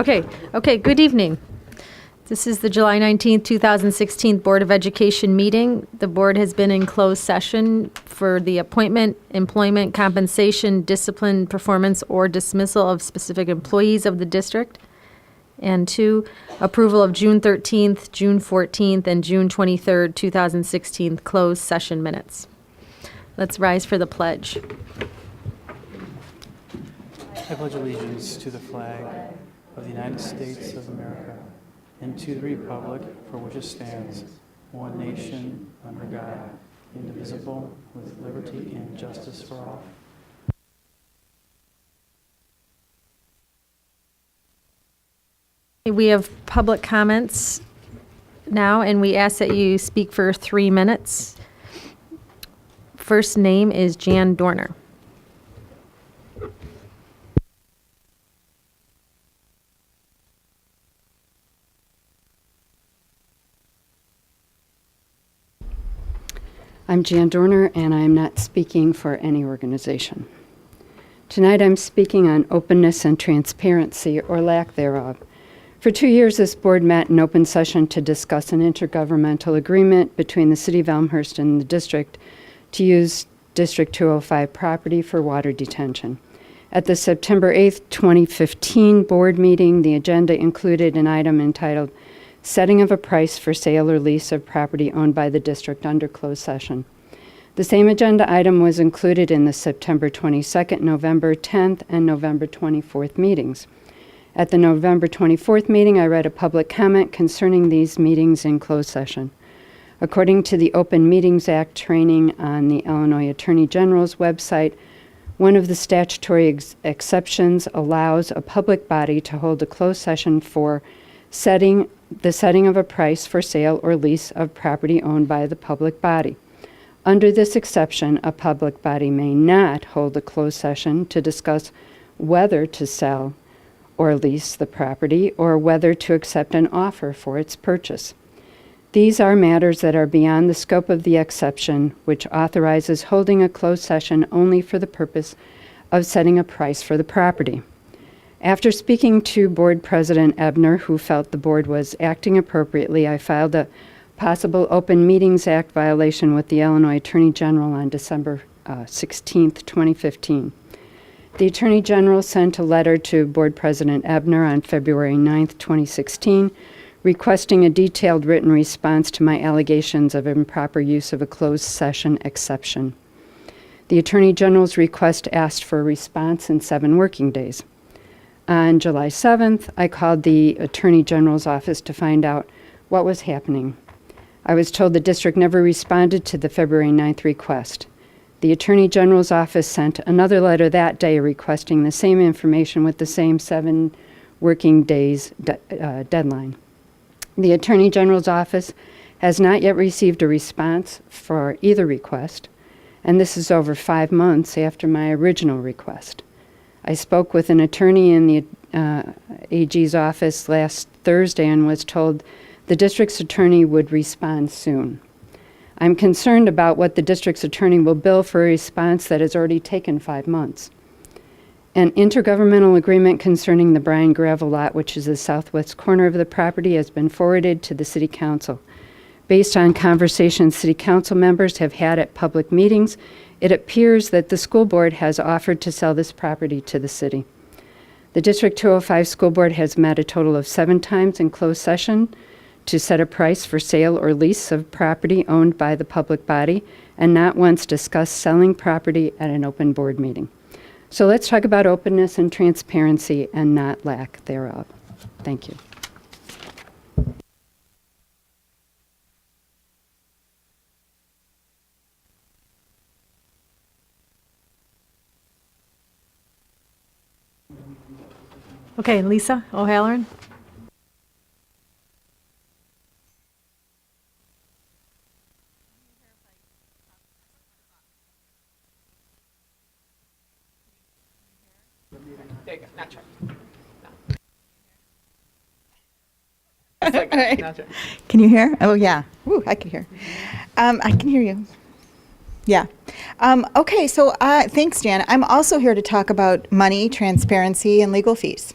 Okay, good evening. This is the July 19th, 2016 Board of Education meeting. The board has been in closed session for the appointment, employment, compensation, discipline, performance, or dismissal of specific employees of the district. And 2, approval of June 13th, June 14th, and June 23rd, 2016 closed session minutes. Let's rise for the pledge. I pledge allegiance to the flag of the United States of America and to the republic for which it stands, one nation, under God, indivisible, with liberty and justice for all. We have public comments now, and we ask that you speak for 3 minutes. First name is Jan Dorner. I'm Jan Dorner, and I'm not speaking for any organization. Tonight I'm speaking on openness and transparency, or lack thereof. For 2 years, this board met in open session to discuss an intergovernmental agreement between the City of Elmhurst and the district to use District 205 property for water detention. At the September 8th, 2015 board meeting, the agenda included an item entitled Setting of a Price for Sale or Lease of Property Owned by the District under closed session. The same agenda item was included in the September 22nd, November 10th, and November 24th meetings. At the November 24th meeting, I read a public comment concerning these meetings in closed session. According to the Open Meetings Act training on the Illinois Attorney General's website, one of the statutory exceptions allows a public body to hold a closed session for the setting of a price for sale or lease of property owned by the public body. Under this exception, a public body may not hold a closed session to discuss whether to sell or lease the property or whether to accept an offer for its purchase. These are matters that are beyond the scope of the exception, which authorizes holding a closed session only for the purpose of setting a price for the property. After speaking to Board President Ebner, who felt the board was acting appropriately, I filed a possible Open Meetings Act violation with the Illinois Attorney General on December 16th, 2015. The Attorney General sent a letter to Board President Ebner on February 9th, 2016, requesting a detailed written response to my allegations of improper use of a closed session exception. The Attorney General's request asked for a response in 7 working days. On July 7th, I called the Attorney General's office to find out what was happening. I was told the district never responded to the February 9th request. The Attorney General's office sent another letter that day requesting the same information with the same 7 working days deadline. The Attorney General's office has not yet received a response for either request, and this is over 5 months after my original request. I spoke with an attorney in the AG's office last Thursday and was told the district's attorney would respond soon. I'm concerned about what the district's attorney will bill for a response that has already taken 5 months. An intergovernmental agreement concerning the Bryan Gravel Lot, which is the southwest corner of the property, has been forwarded to the City Council. Based on conversations City Council members have had at public meetings, it appears that the school board has offered to sell this property to the city. The District 205 School Board has met a total of 7 times in closed session to set a price for sale or lease of property owned by the public body, and not once discussed selling property at an open board meeting. So let's talk about openness and transparency and not lack thereof. Thank you. Okay, Lisa O'Halloran. There you go. Not try. All right. Can you hear? Oh, yeah. Ooh, I can hear. I can hear you. Yeah. Okay, so thanks, Jan. I'm also here to talk about money, transparency, and legal fees.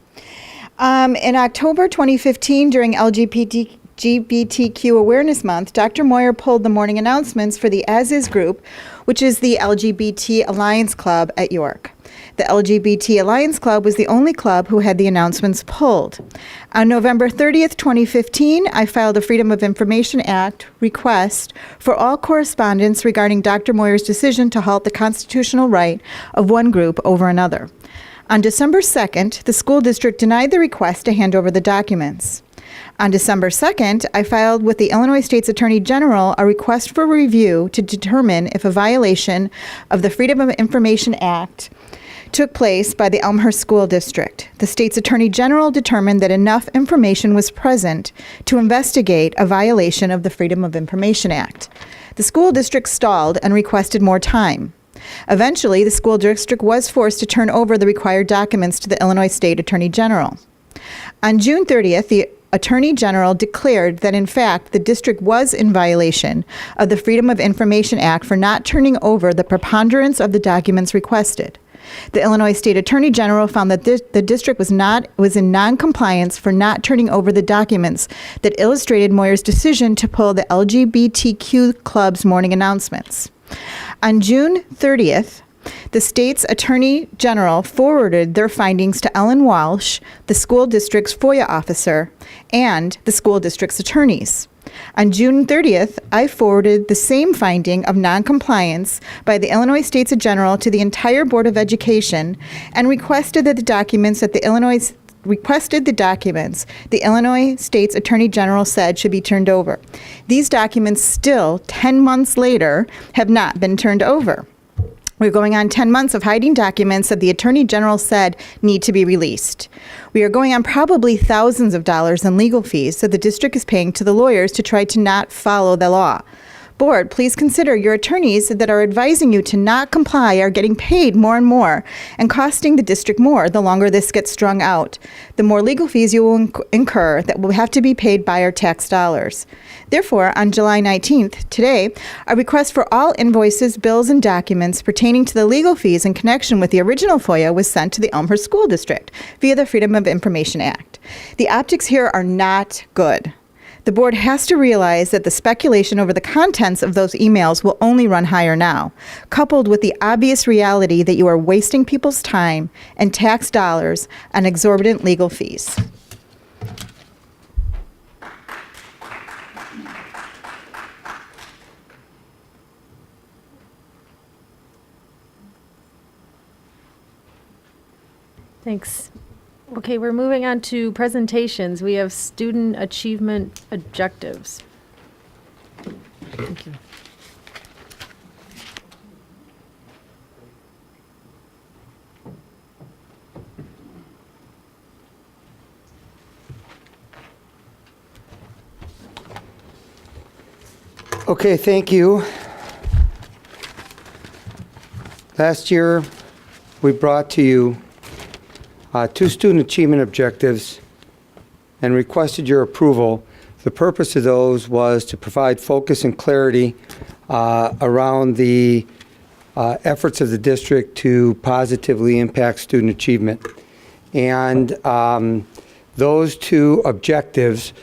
In October 2015, during LGBTQ Awareness Month, Dr. Moyer pulled the morning announcements for the As Is group, which is the LGBT Alliance Club at York. The LGBT Alliance Club was the only club who had the announcements pulled. On November 30th, 2015, I filed a Freedom of Information Act request for all correspondence regarding Dr. Moyer's decision to halt the constitutional right of one group over another. On December 2nd, the school district denied the request to hand over the documents. On December 2nd, I filed with the Illinois State's Attorney General a request for review to determine if a violation of the Freedom of Information Act took place by the Elmhurst School District. The state's Attorney General determined that enough information was present to investigate a violation of the Freedom of Information Act. The school district stalled and requested more time. Eventually, the school district was forced to turn over the required documents to the Illinois State Attorney General. On June 30th, the Attorney General declared that, in fact, the district was in violation of the Freedom of Information Act for not turning over the preponderance of the documents requested. The Illinois State Attorney General found that the district was in non-compliance for not turning over the documents that illustrated Moyer's decision to pull the LGBTQ club's morning announcements. On June 30th, the state's Attorney General forwarded their findings to Ellen Walsh, the school district's FOIA officer, and the school district's attorneys. On June 30th, I forwarded the same finding of noncompliance by the Illinois State's General to the entire Board of Education and requested the documents the Illinois State's Attorney General said should be turned over. These documents still, 10 months later, have not been turned over. We're going on 10 months of hiding documents that the Attorney General said need to be released. We are going on probably thousands of dollars in legal fees that the district is paying to the lawyers to try to not follow the law. Board, please consider your attorneys that are advising you to not comply are getting paid more and more and costing the district more the longer this gets strung out. The more legal fees you will incur that will have to be paid by our tax dollars. Therefore, on July 19th, today, a request for all invoices, bills, and documents pertaining to the legal fees in connection with the original FOIA was sent to the Elmhurst School District via the Freedom of Information Act. The optics here are not good. The board has to realize that the speculation over the contents of those emails will only run higher now, coupled with the obvious reality that you are wasting people's time and tax dollars on exorbitant legal fees. Thanks. Okay, we're moving on to presentations. We have student achievement objectives. Thank you. Okay, thank you. Last year, we brought to you two student achievement objectives and requested your approval. The purpose of those was to provide focus and clarity around the efforts of the district to positively impact student achievement. And those two objectives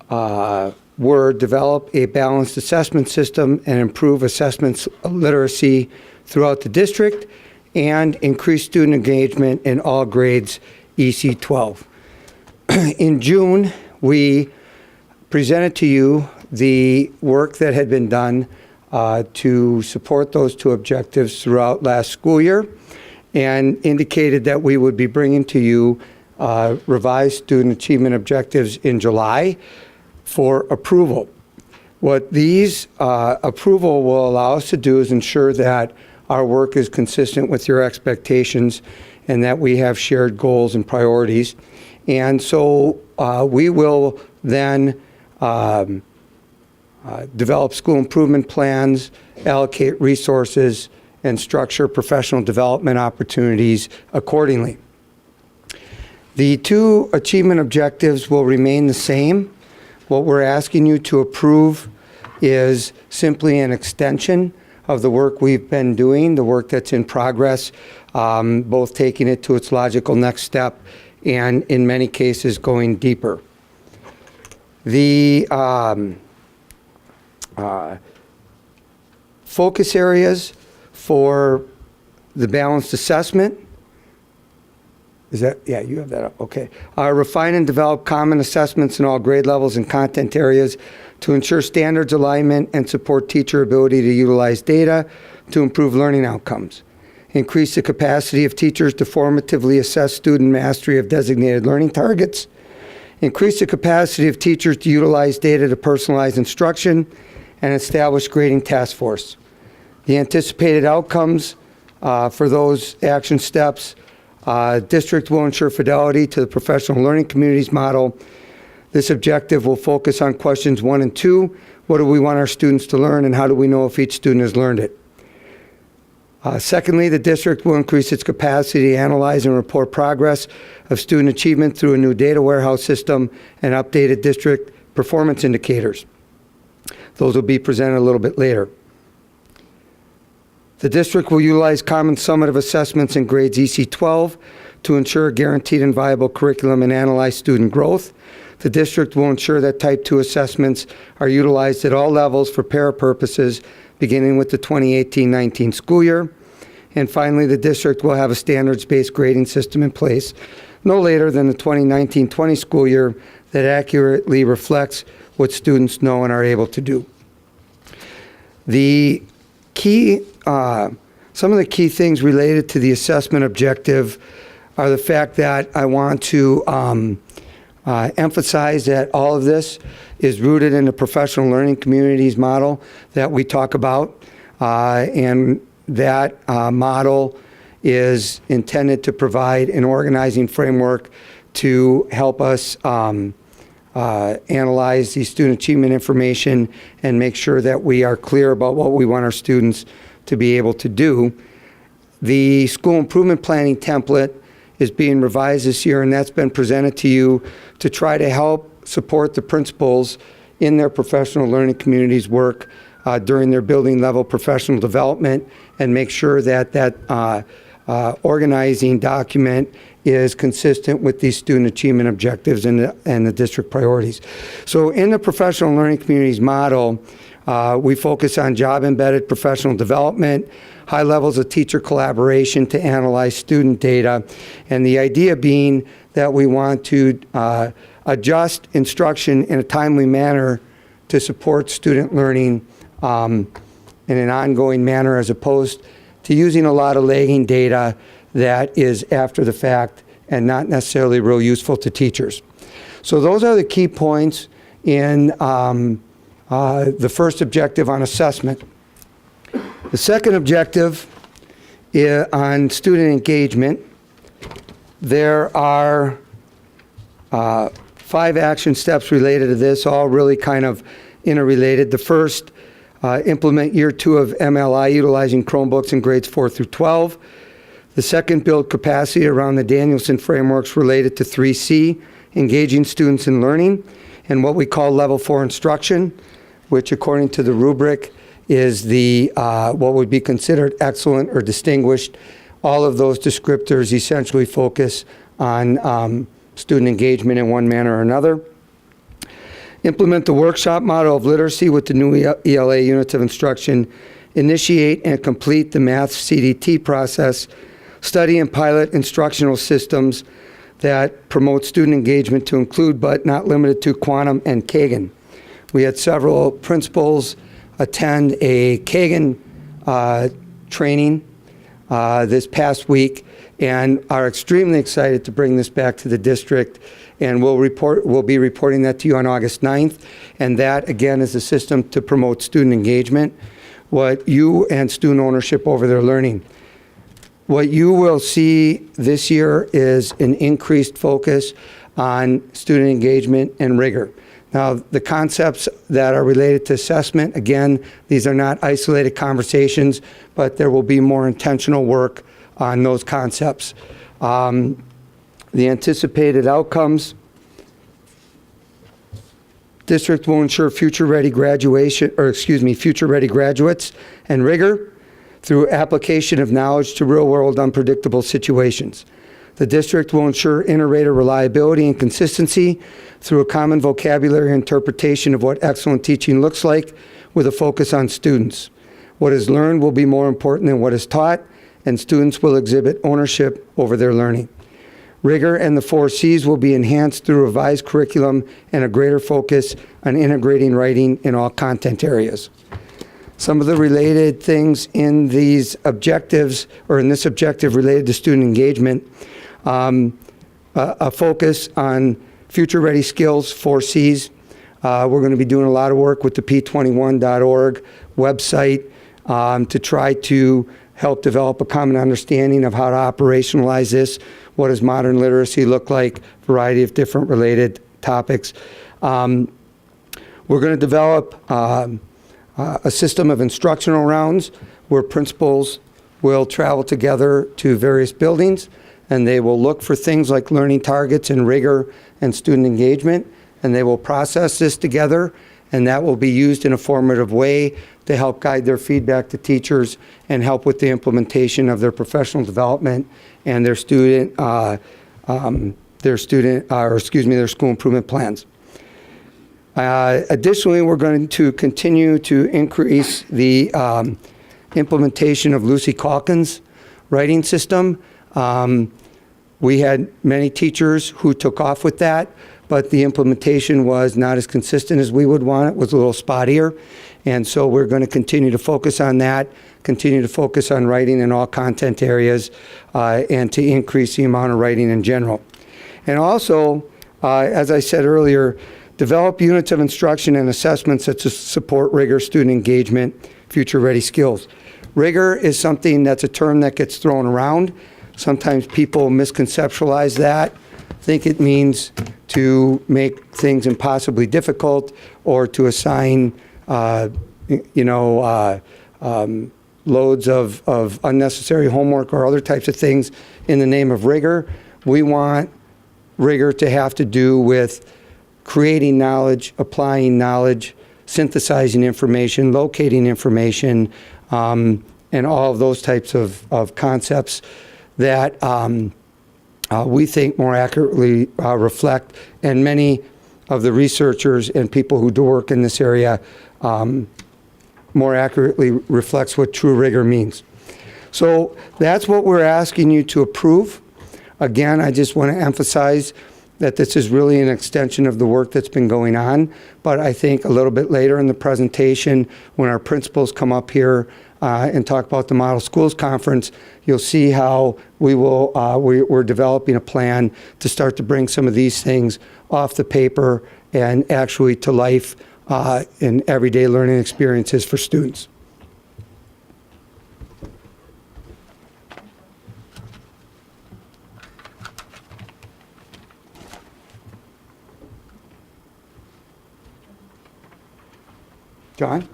were develop a balanced assessment system and improve assessment literacy throughout the district, and increase student engagement in all grades EC12. In June, we presented to you the work that had been done to support those two objectives throughout last school year, and indicated that we would be bringing to you revised student achievement objectives in July for approval. What these approval will allow us to do is ensure that our work is consistent with your expectations and that we have shared goals and priorities. And so we will then develop school improvement plans, allocate resources, and structure professional development opportunities accordingly. The two achievement objectives will remain the same. What we're asking you to approve is simply an extension of the work we've been doing, the work that's in progress, both taking it to its logical next step and in many cases going deeper. The focus areas for the balanced assessment, is that, yeah, you have that up, okay. Refine and develop common assessments in all grade levels and content areas to ensure standards alignment and support teacher ability to utilize data to improve learning outcomes. Increase the capacity of teachers to formatively assess student mastery of designated learning targets. Increase the capacity of teachers to utilize data to personalize instruction and establish grading task force. The anticipated outcomes for those action steps, district will ensure fidelity to the professional learning communities model. This objective will focus on questions 1 and 2. What do we want our students to learn, and how do we know if each student has learned it? Secondly, the district will increase its capacity to analyze and report progress of student achievement through a new data warehouse system and updated district performance indicators. Those will be presented a little bit later. The district will utilize common summative assessments in grades EC12 to ensure guaranteed and viable curriculum and analyze student growth. The district will ensure that Type 2 assessments are utilized at all levels for para purposes, beginning with the 2018-19 school year. And finally, the district will have a standards-based grading system in place no later than the 2019-20 school year that accurately reflects what students know and are able to do. The key, some of the key things related to the assessment objective are the fact that I want to emphasize that all of this is rooted in the professional learning communities model that we talk about, and that model is intended to provide an organizing framework to help us analyze the student achievement information and make sure that we are clear about what we want our students to be able to do. The school improvement planning template is being revised this year, and that's been presented to you to try to help support the principals in their professional learning communities work during their building level professional development, and make sure that that organizing document is consistent with these student achievement objectives and the district priorities. So in the professional learning communities model, we focus on job-embedded professional development, high levels of teacher collaboration to analyze student data, and the idea being that we want to adjust instruction in a timely manner to support student learning in an ongoing manner, as opposed to using a lot of lagging data that is after the fact and not necessarily real useful to teachers. So those are the key points in the first objective on assessment. The second objective on student engagement, there are 5 action steps related to this, all really kind of interrelated. The first, implement year 2 of MLI utilizing Chromebooks in grades 4 through 12. The second, build capacity around the Danielson frameworks related to 3C, engaging students in learning, and what we call level 4 instruction, which according to the rubric is the what would be considered excellent or distinguished. All of those descriptors essentially focus on student engagement in one manner or another. Implement the workshop model of literacy with the new ELA units of instruction. Initiate and complete the math CDT process. Study and pilot instructional systems that promote student engagement to include, but not limited to, Quantum and Kagan. We had several principals attend a Kagan training this past week and are extremely excited to bring this back to the district, and we'll be reporting that to you on August 9th. And that, again, is a system to promote student engagement, and student ownership over their learning. What you will see this year is an increased focus on student engagement and rigor. Now, the concepts that are related to assessment, again, these are not isolated conversations, but there will be more intentional work on those concepts. The anticipated outcomes: district will ensure future-ready graduates and rigor through application of knowledge to real-world unpredictable situations. The district will ensure inter-rater reliability and consistency through a common vocabulary interpretation of what excellent teaching looks like, with a focus on students. What is learned will be more important than what is taught, and students will exhibit ownership over their learning. Rigor and the 4 C's will be enhanced through revised curriculum and a greater focus on integrating writing in all content areas. Some of the related things in these objectives, or in this objective related to student engagement, a focus on future-ready skills, 4 C's. We're going to be doing a lot of work with the p21.org website to try to help develop a common understanding of how to operationalize this. What does modern literacy look like? Variety of different related topics. We're going to develop a system of instructional rounds where principals will travel together to various buildings, and they will look for things like learning targets and rigor and student engagement, and they will process this together, and that will be used in a formative way to help guide their feedback to teachers and help with the implementation of their professional development and their their school improvement plans. Additionally, we're going to continue to increase the implementation of Lucy Calkins' writing system. We had many teachers who took off with that, but the implementation was not as consistent as we would want. It was a little spottier. And so we're going to continue to focus on that, continue to focus on writing in all content areas, and to increase the amount of writing in general. And also, as I said earlier, develop units of instruction and assessments that support rigor, student engagement, future-ready skills. Rigor is something that's a term that gets thrown around. Sometimes people misconceptualize that, think it means to make things impossibly difficult or to assign, loads of unnecessary homework or other types of things in the name of rigor. We want rigor to have to do with creating knowledge, applying knowledge, synthesizing information, locating information, and all of those types of concepts that we think more accurately reflect, and many of the researchers and people who do work in this area more accurately reflects what true rigor means. So that's what we're asking you to approve. Again, I just want to emphasize that this is really an extension of the work that's been going on, but I think a little bit later in the presentation, when our principals come up here and talk about the Model Schools Conference, you'll see how we're developing a plan to start to bring some of these things off the paper and actually to life in everyday learning experiences for students. John?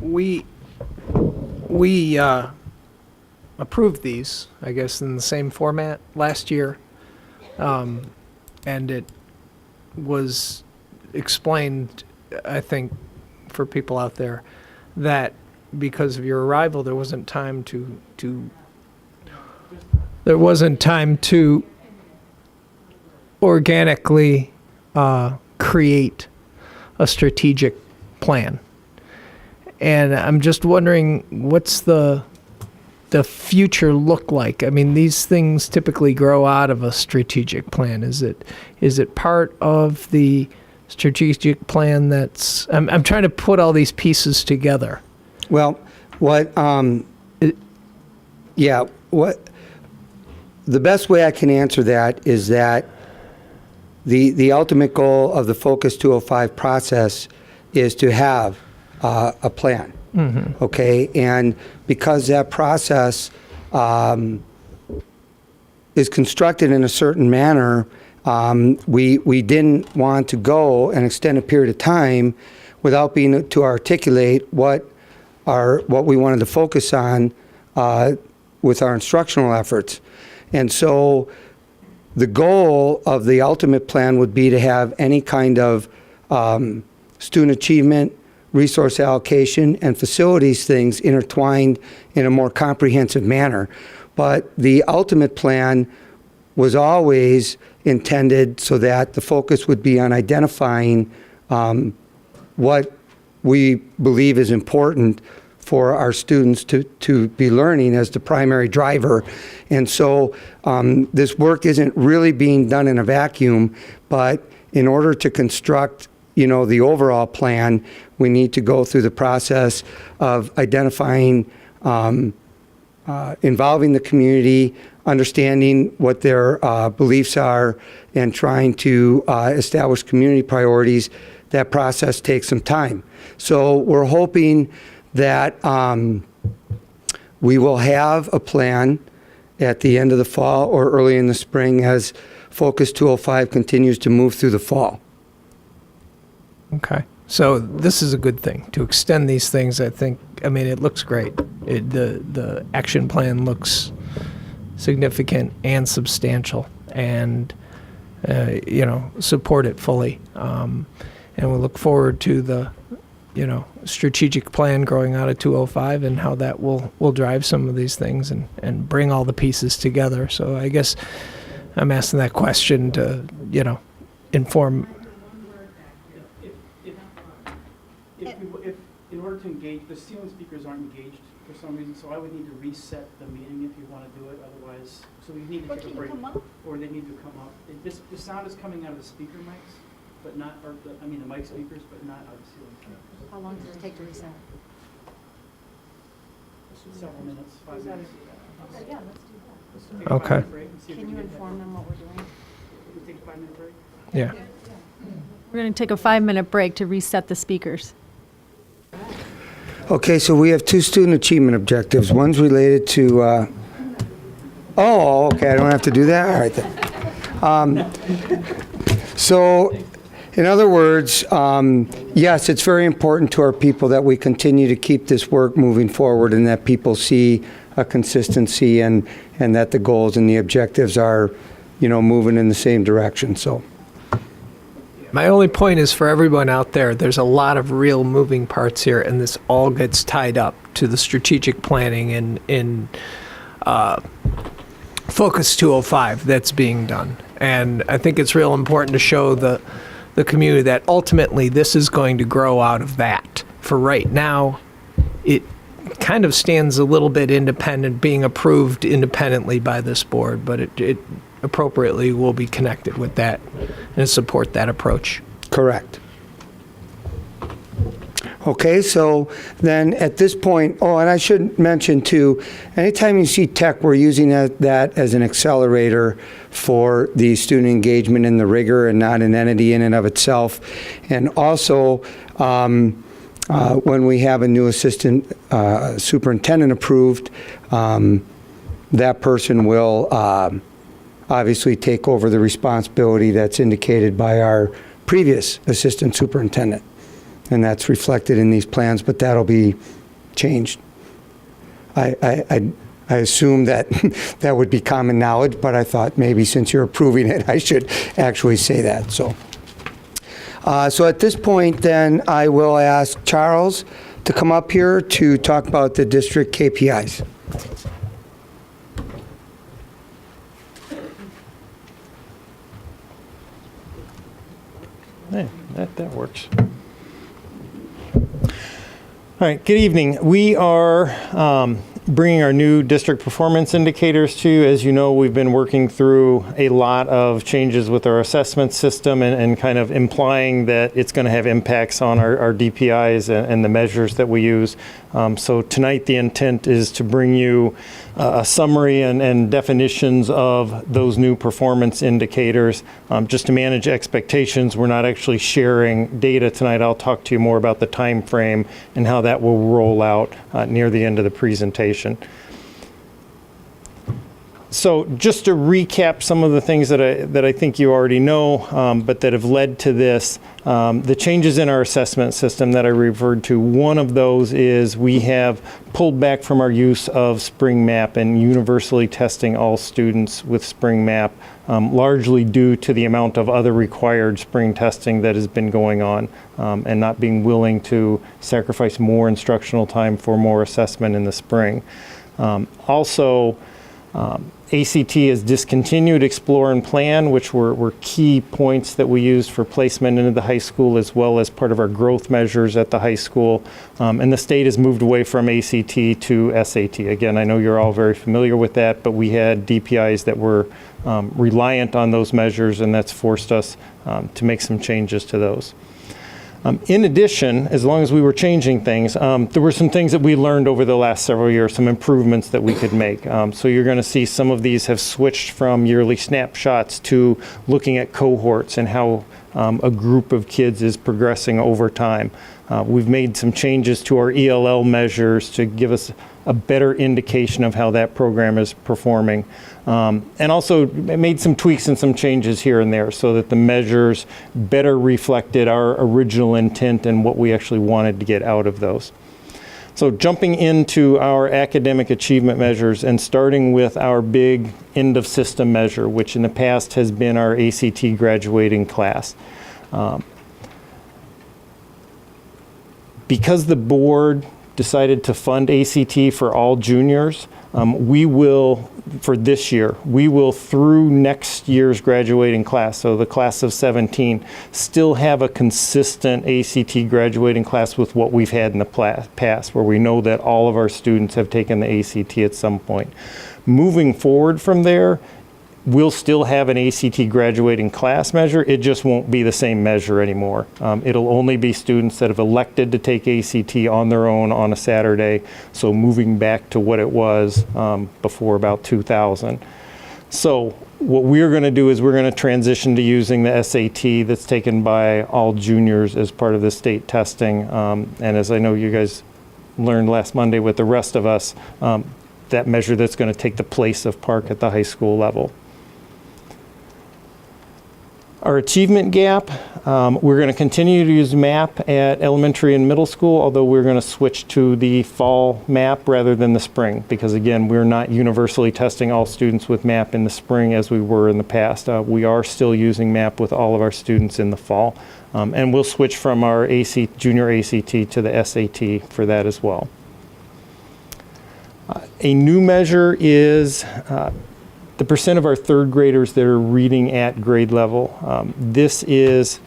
We approved these, I guess, in the same format last year, and it was explained, I think, for people out there, that because of your arrival, there wasn't time to organically create a strategic plan. And I'm just wondering, what's the future look like? I mean, these things typically grow out of a strategic plan. Is it part of the strategic plan that's... I'm trying to put all these pieces together. Well, the best way I can answer that is that the ultimate goal of the Focus 205 process is to have a plan. Mm-hmm. Okay, and because that process is constructed in a certain manner, we didn't want to go and extend a period of time without being able to articulate what we wanted to focus on with our instructional efforts. And so the goal of the ultimate plan would be to have any kind of student achievement, resource allocation and facilities things intertwined in a more comprehensive manner. But the ultimate plan was always intended so that the focus would be on identifying what we believe is important for our students to be learning as the primary driver. And so this work isn't really being done in a vacuum, but in order to construct, you know, the overall plan, we need to go through the process of identifying, involving the community, understanding what their beliefs are, and trying to establish community priorities. That process takes some time. So we're hoping that we will have a plan at the end of the fall or early in the spring as Focus 205 continues to move through the fall. Okay. So this is a good thing to extend these things. I mean, it looks great. The action plan looks significant and substantial, and support it fully. And we look forward to the strategic plan growing out of 205 and how that will drive some of these things and bring all the pieces together. So I guess I'm asking that question to inform. If in order to engage, the student speakers aren't engaged for some reason, so I would need to reset the meeting if you want to do it. Otherwise, so we need to take a break, or they need to come up. The sound is coming out of the speaker mics, but not, the mic speakers, but not out of the ceiling speakers. How long does it take to reset? Several minutes, 5 minutes. Okay, yeah, let's do that. Let's take a Okay. 5-minute break and see if Can we you can get inform them what we're doing? Can we take a 5-minute break? Yeah. We're going to take a 5-minute break to reset the speakers. Okay, so we have two student achievement objectives. One's related to, okay, I don't have to do that? All right then. So, in other words, yes, it's very important to our people that we continue to keep this work moving forward and that people see a consistency and that the goals and the objectives are, moving in the same direction, so. My only point is for everyone out there, there's a lot of real moving parts here, and this all gets tied up to the strategic planning in Focus 205 that's being done. And I think it's real important to show the community that ultimately this is going to grow out of that. For right now, it kind of stands a little bit independent, being approved independently by this board, but it appropriately will be connected with that and support that approach. Correct. Okay, so then at this point, and I should mention too, anytime you see tech, we're using that as an accelerator for the student engagement and the rigor and not an entity in and of itself. And also, when we have a new assistant superintendent approved, that person will obviously take over the responsibility that's indicated by our previous assistant superintendent. And that's reflected in these plans, but that'll be changed. I assume that that would be common knowledge, but I thought maybe since you're approving it, I should actually say that. So at this point, then, I will ask Charles to come up here to talk about the district KPIs. Hey, that works. All right, good evening. We are bringing our new district performance indicators to you. As you know, we've been working through a lot of changes with our assessment system and kind of implying that it's going to have impacts on our DPIs and the measures that we use. So tonight the intent is to bring you a summary and definitions of those new performance indicators. Just to manage expectations, we're not actually sharing data tonight. I'll talk to you more about the time frame and how that will roll out near the end of the presentation. So just to recap some of the things that I think you already know, but that have led to this, the changes in our assessment system that I referred to, one of those is we have pulled back from our use of Spring Map and universally testing all students with Spring Map, largely due to the amount of other required spring testing that has been going on, and not being willing to sacrifice more instructional time for more assessment in the spring. Also, ACT has discontinued Explore and Plan, which were key points that we used for placement into the high school, as well as part of our growth measures at the high school. And the state has moved away from ACT to SAT. Again, I know you're all very familiar with that, but we had DPIs that were reliant on those measures, and that's forced us to make some changes to those. In addition, as long as we were changing things, there were some things that we learned over the last several years, some improvements that we could make. So you're going to see some of these have switched from yearly snapshots to looking at cohorts and how a group of kids is progressing over time. We've made some changes to our ELL measures to give us a better indication of how that program is performing. And also made some tweaks and some changes here and there so that the measures better reflected our original intent and what we actually wanted to get out of those. So jumping into our academic achievement measures and starting with our big end of system measure, which in the past has been our ACT graduating class. Because the board decided to fund ACT for all juniors, we will, for this year, we will through next year's graduating class, so the class of 17, still have a consistent ACT graduating class with what we've had in the past, where we know that all of our students have taken the ACT at some point. Moving forward from there, we'll still have an ACT graduating class measure. It just won't be the same measure anymore. It'll only be students that have elected to take ACT on their own on a Saturday, so moving back to what it was before about 2000. So what we're going to do is we're going to transition to using the SAT that's taken by all juniors as part of the state testing. And as I know you guys learned last Monday with the rest of us, that measure that's going to take the place of Park at the high school level. Our achievement gap, we're going to continue to use MAP at elementary and middle school, although we're going to switch to the fall MAP rather than the spring, because again, we're not universally testing all students with MAP in the spring as we were in the past. We are still using MAP with all of our students in the fall, and we'll switch from our junior ACT to the SAT for that as well. A new measure is the percent of our third graders that are reading at grade level. This is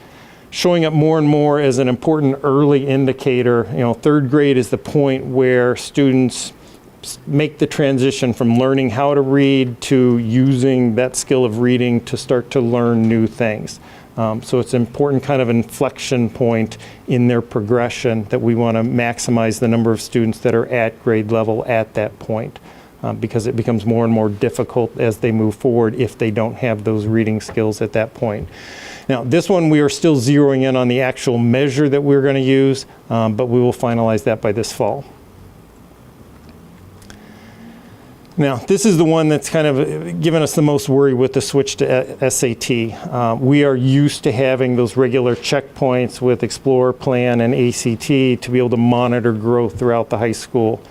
showing up more and more as an important early indicator. You know, third grade is the point where students make the transition from learning how to read to using that skill of reading to start to learn new things. So it's an important kind of inflection point in their progression that we want to maximize the number of students that are at grade level at that point. Because it becomes more and more difficult as they move forward if they don't have those reading skills at that point. Now, this one we are still zeroing in on the actual measure that we're going to use, but we will finalize that by this fall. Now, this is the one that's kind of given us the most worry with the switch to SAT. We are used to having those regular checkpoints with Explore, Plan, and ACT to be able to monitor growth throughout the high school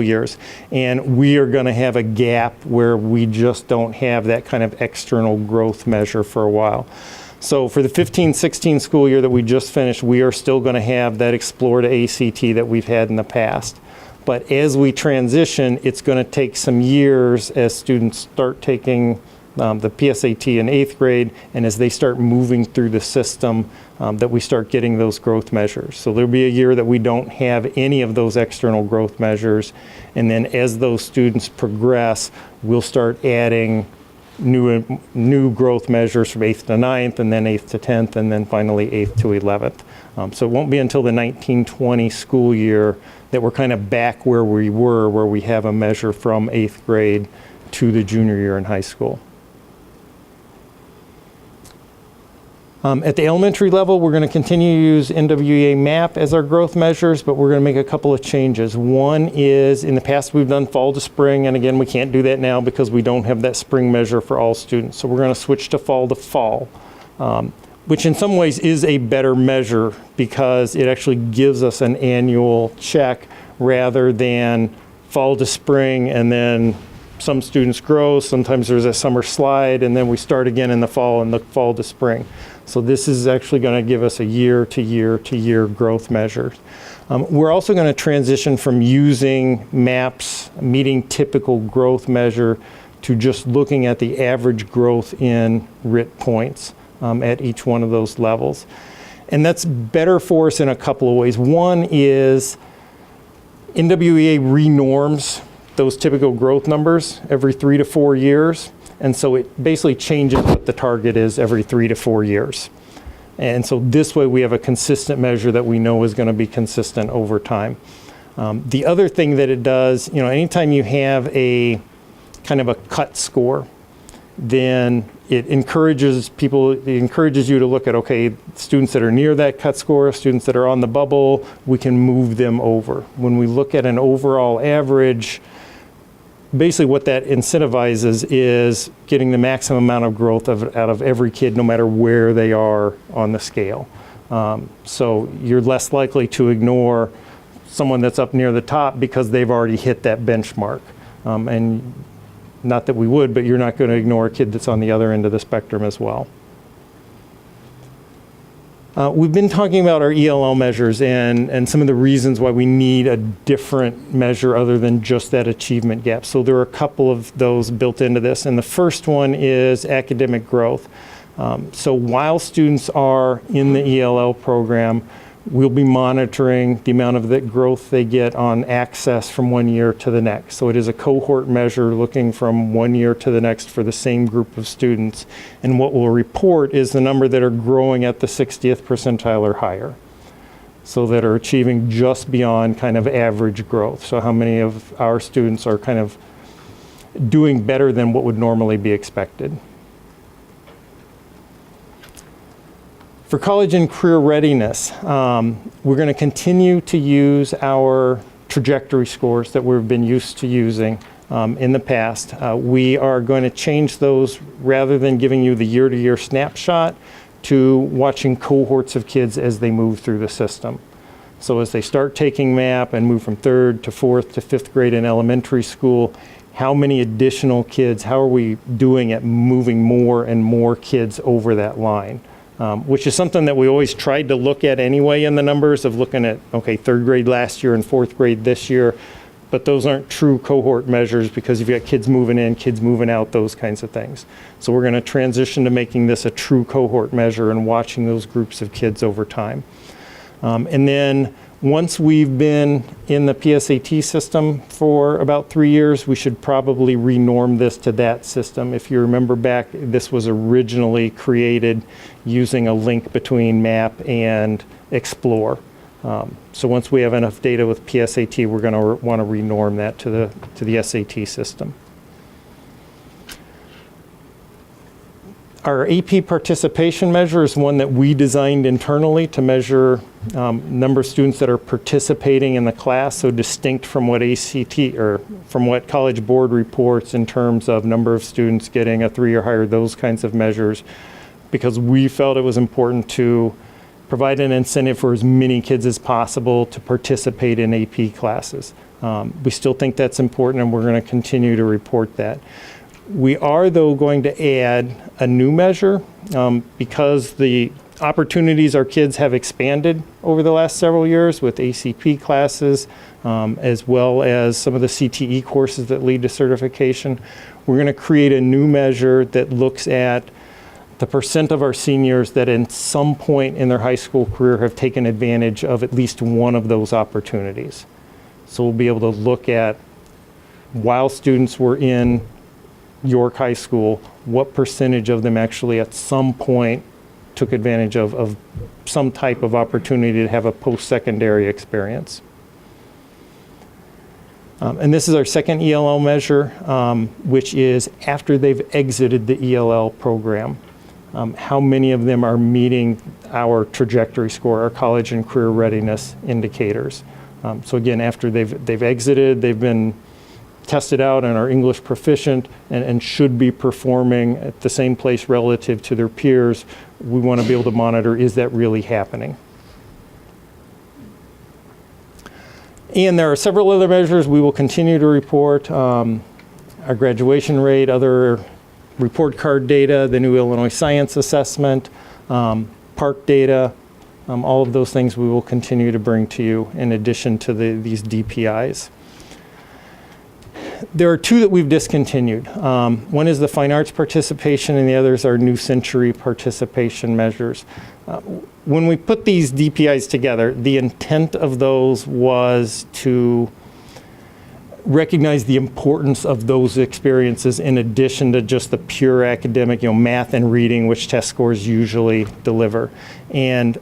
years, and we are going to have a gap where we just don't have that kind of external growth measure for a while. So for the 15-16 school year that we just finished, we are still going to have that Explore to ACT that we've had in the past. But as we transition, it's going to take some years as students start taking the PSAT in 8th grade, and as they start moving through the system, that we start getting those growth measures. So there'll be a year that we don't have any of those external growth measures, and then as those students progress, we'll start adding new growth measures from 8th to 9th, and then 8th to 10th, and then finally 8th to 11th. So it won't be until the 1920 school year that we're kind of back where we were, where we have a measure from 8th grade to the junior year in high school. At the elementary level, we're going to continue to use NWEA MAP as our growth measures, but we're going to make a couple of changes. One is, in the past, we've done fall to spring, and again, we can't do that now because we don't have that spring measure for all students. So we're going to switch to fall, which in some ways is a better measure because it actually gives us an annual check rather than fall to spring and then some students grow, sometimes there's a summer slide, and then we start again in the fall and the fall to spring. So this is actually going to give us a year to year to year growth measure. We're also going to transition from using MAP's meeting typical growth measure to just looking at the average growth in RIT points at each one of those levels. And that's better for us in a couple of ways. One is NWEA renorms those typical growth numbers every 3 to 4 years. And so it basically changes what the target is every 3 to 4 years. And so this way we have a consistent measure that we know is going to be consistent over time. The other thing that it does, anytime you have a kind of a cut score, then it encourages you to look at, okay, students that are near that cut score, students that are on the bubble, we can move them over. When we look at an overall average, basically what that incentivizes is getting the maximum amount of growth out of every kid, no matter where they are on the scale. So you're less likely to ignore someone that's up near the top because they've already hit that benchmark. And not that we would, but you're not going to ignore a kid that's on the other end of the spectrum as well. We've been talking about our ELL measures and some of the reasons why we need a different measure other than just that achievement gap. So there are a couple of those built into this. And the first one is academic growth. So while students are in the ELL program, we'll be monitoring the amount of the growth they get on access from one year to the next. So it is a cohort measure looking from one year to the next for the same group of students. And what we'll report is the number that are growing at the 60th percentile or higher. So that are achieving just beyond kind of average growth. So how many of our students are kind of doing better than what would normally be expected. For college and career readiness, we're going to continue to use our trajectory scores that we've been used to using in the past. We are going to change those rather than giving you the year-to-year snapshot to watching cohorts of kids as they move through the system. So as they start taking MAP and move from 3rd to 4th to 5th grade in elementary school, how many additional kids, how are we doing at moving more and more kids over that line? Which is something that we always tried to look at anyway in the numbers of looking at, okay, 3rd grade last year and 4th grade this year, but those aren't true cohort measures because you've got kids moving in, kids moving out, those kinds of things. So we're going to transition to making this a true cohort measure and watching those groups of kids over time. And then once we've been in the PSAT system for about 3 years, we should probably renorm this to that system. If you remember back, this was originally created using a link between MAP and Explore. So once we have enough data with PSAT, we're going to want to renorm that to the SAT system. Our AP participation measure is one that we designed internally to measure number of students that are participating in the class, so distinct from what ACT or from what College Board reports in terms of number of students getting a 3 or higher, those kinds of measures, because we felt it was important to provide an incentive for as many kids as possible to participate in AP classes. We still think that's important, and we're going to continue to report that. We are, though, going to add a new measure because the opportunities our kids have expanded over the last several years with ACP classes, as well as some of the CTE courses that lead to certification. We're going to create a new measure that looks at the percent of our seniors that in some point in their high school career have taken advantage of at least one of those opportunities. So we'll be able to look at, while students were in York High School, what percentage of them actually at some point took advantage of some type of opportunity to have a post-secondary experience. And this is our second ELL measure, which is after they've exited the ELL program. how many of them are meeting our trajectory score, our college and career readiness indicators. So again, after they've exited, they've been tested out and are English proficient and should be performing at the same place relative to their peers, we want to be able to monitor, is that really happening? And there are several other measures we will continue to report. Our graduation rate, other report card data, the new Illinois Science Assessment, park data, all of those things we will continue to bring to you in addition to these DPIs. There are two that we've discontinued. One is the fine arts participation and the others are New Century participation measures. When we put these DPIs together, the intent of those was to recognize the importance of those experiences in addition to just the pure academic, math and reading, which test scores usually deliver. And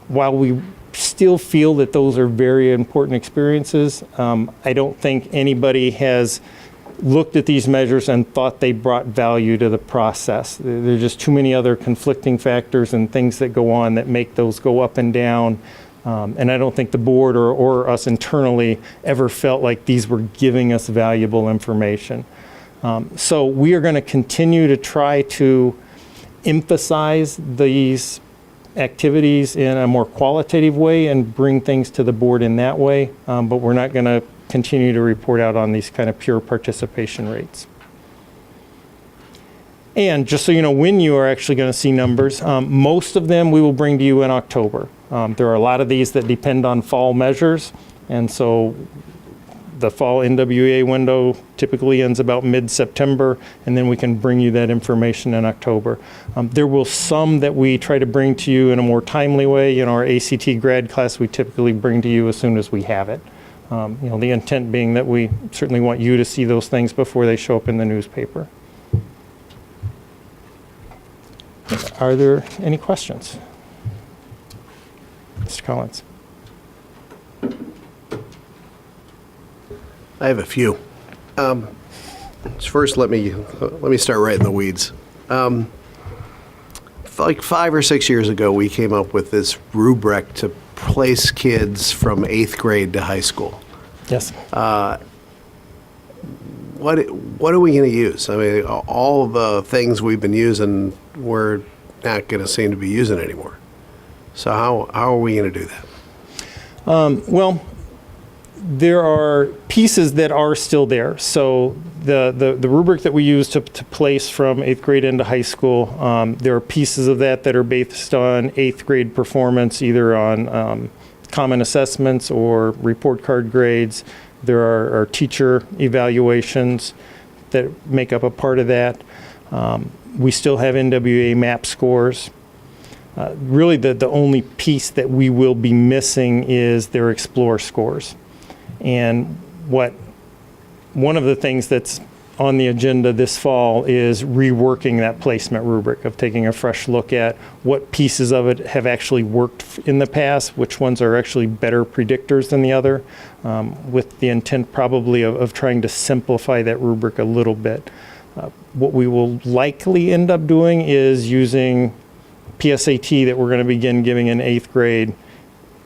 while we still feel that those are very important experiences, I don't think anybody has looked at these measures and thought they brought value to the process. There's just too many other conflicting factors and things that go on that make those go up and down. And I don't think the board or us internally ever felt like these were giving us valuable information. So we are going to continue to try to emphasize these activities in a more qualitative way and bring things to the board in that way, but we're not going to continue to report out on these kind of pure participation rates. And just so you know when you are actually going to see numbers, most of them we will bring to you in October. There are a lot of these that depend on fall measures, and so the fall NWEA window typically ends about mid-September, and then we can bring you that information in October. There will some that we try to bring to you in a more timely way. Our ACT grad class we typically bring to you as soon as we have it. The intent being that we certainly want you to see those things before they show up in the newspaper. Are there any questions? Mr. Collins. I have a few. First, let me start right in the weeds. Like 5 or 6 years ago, we came up with this rubric to place kids from 8th grade to high school. Yes. What are we going to use? I mean, all the things we've been using, we're not going to seem to be using anymore. So how are we going to do that? Well, there are pieces that are still there. So the rubric that we use to place from 8th grade into high school, there are pieces of that are based on 8th grade performance, either on common assessments or report card grades. There are teacher evaluations that make up a part of that. We still have NWA MAP scores. Really, the only piece that we will be missing is their Explore scores. And one of the things that's on the agenda this fall is reworking that placement rubric, of taking a fresh look at what pieces of it have actually worked in the past, which ones are actually better predictors than the other, with the intent probably of trying to simplify that rubric a little bit. What we will likely end up doing is using PSAT that we're going to begin giving in 8th grade,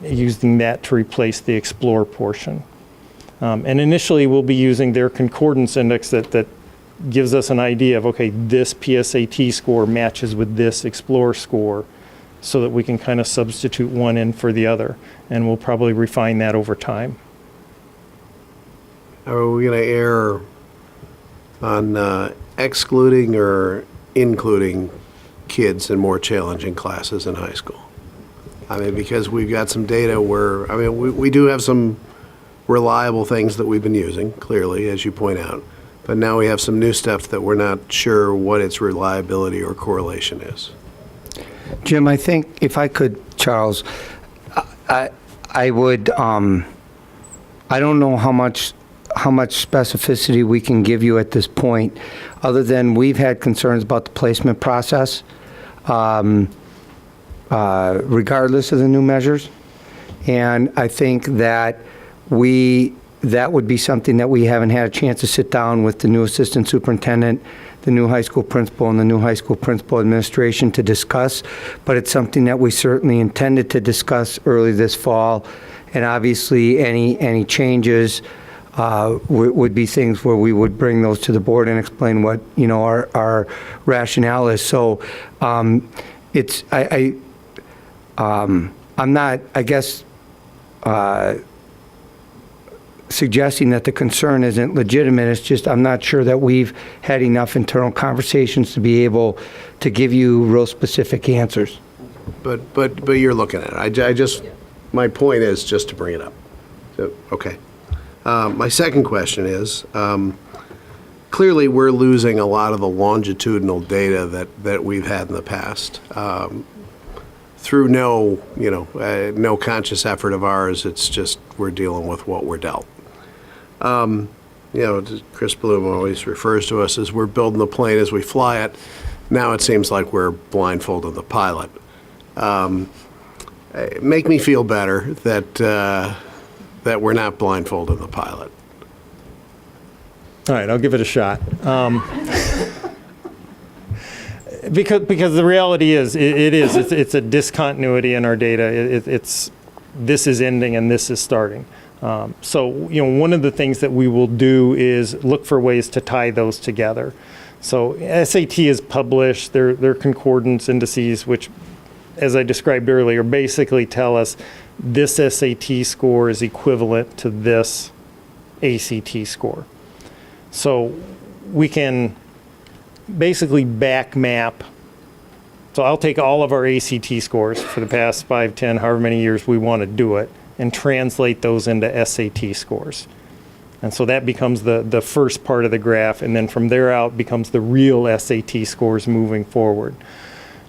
using that to replace the Explore portion. And initially we'll be using their concordance index that gives us an idea of, okay, this PSAT score matches with this Explore score, so that we can kind of substitute one in for the other. And we'll probably refine that over time. Are we going to err on excluding or including kids in more challenging classes in high school? I mean, because we've got some data where, I mean, we do have some reliable things that we've been using, clearly, as you point out. But now we have some new stuff that we're not sure what its reliability or correlation is. Jim, I think if I could, Charles, I would, I don't know how much specificity we can give you at this point, other than we've had concerns about the placement process, regardless of the new measures. And I think that that would be something that we haven't had a chance to sit down with the new assistant superintendent, the new high school principal and the new high school principal administration to discuss, but it's something that we certainly intended to discuss early this fall. And obviously, any changes would be things where we would bring those to the board and explain what, our rationale is. So I'm not, I guess, suggesting that the concern isn't legitimate. It's just I'm not sure that we've had enough internal conversations to be able to give you real specific answers. But you're looking at it. I just, my point is just to bring it up. So, okay. My second question is, clearly we're losing a lot of the longitudinal data that we've had in the past. Through no conscious effort of ours, it's just we're dealing with what we're dealt. Chris Bloom always refers to us as we're building the plane as we fly it. Now it seems like we're blindfolding the pilot. Make me feel better that we're not blindfolding the pilot. All right, I'll give it a shot. Because the reality is, it's a discontinuity in our data. This is ending and this is starting. So, one of the things that we will do is look for ways to tie those together. So SAT is published, their concordance indices, which, as I described earlier, basically tell us this SAT score is equivalent to this ACT score. So we can basically back map. So I'll take all of our ACT scores for the past 5, 10, however many years we want to do it, and translate those into SAT scores. And so that becomes the first part of the graph, and then from there out becomes the real SAT scores moving forward.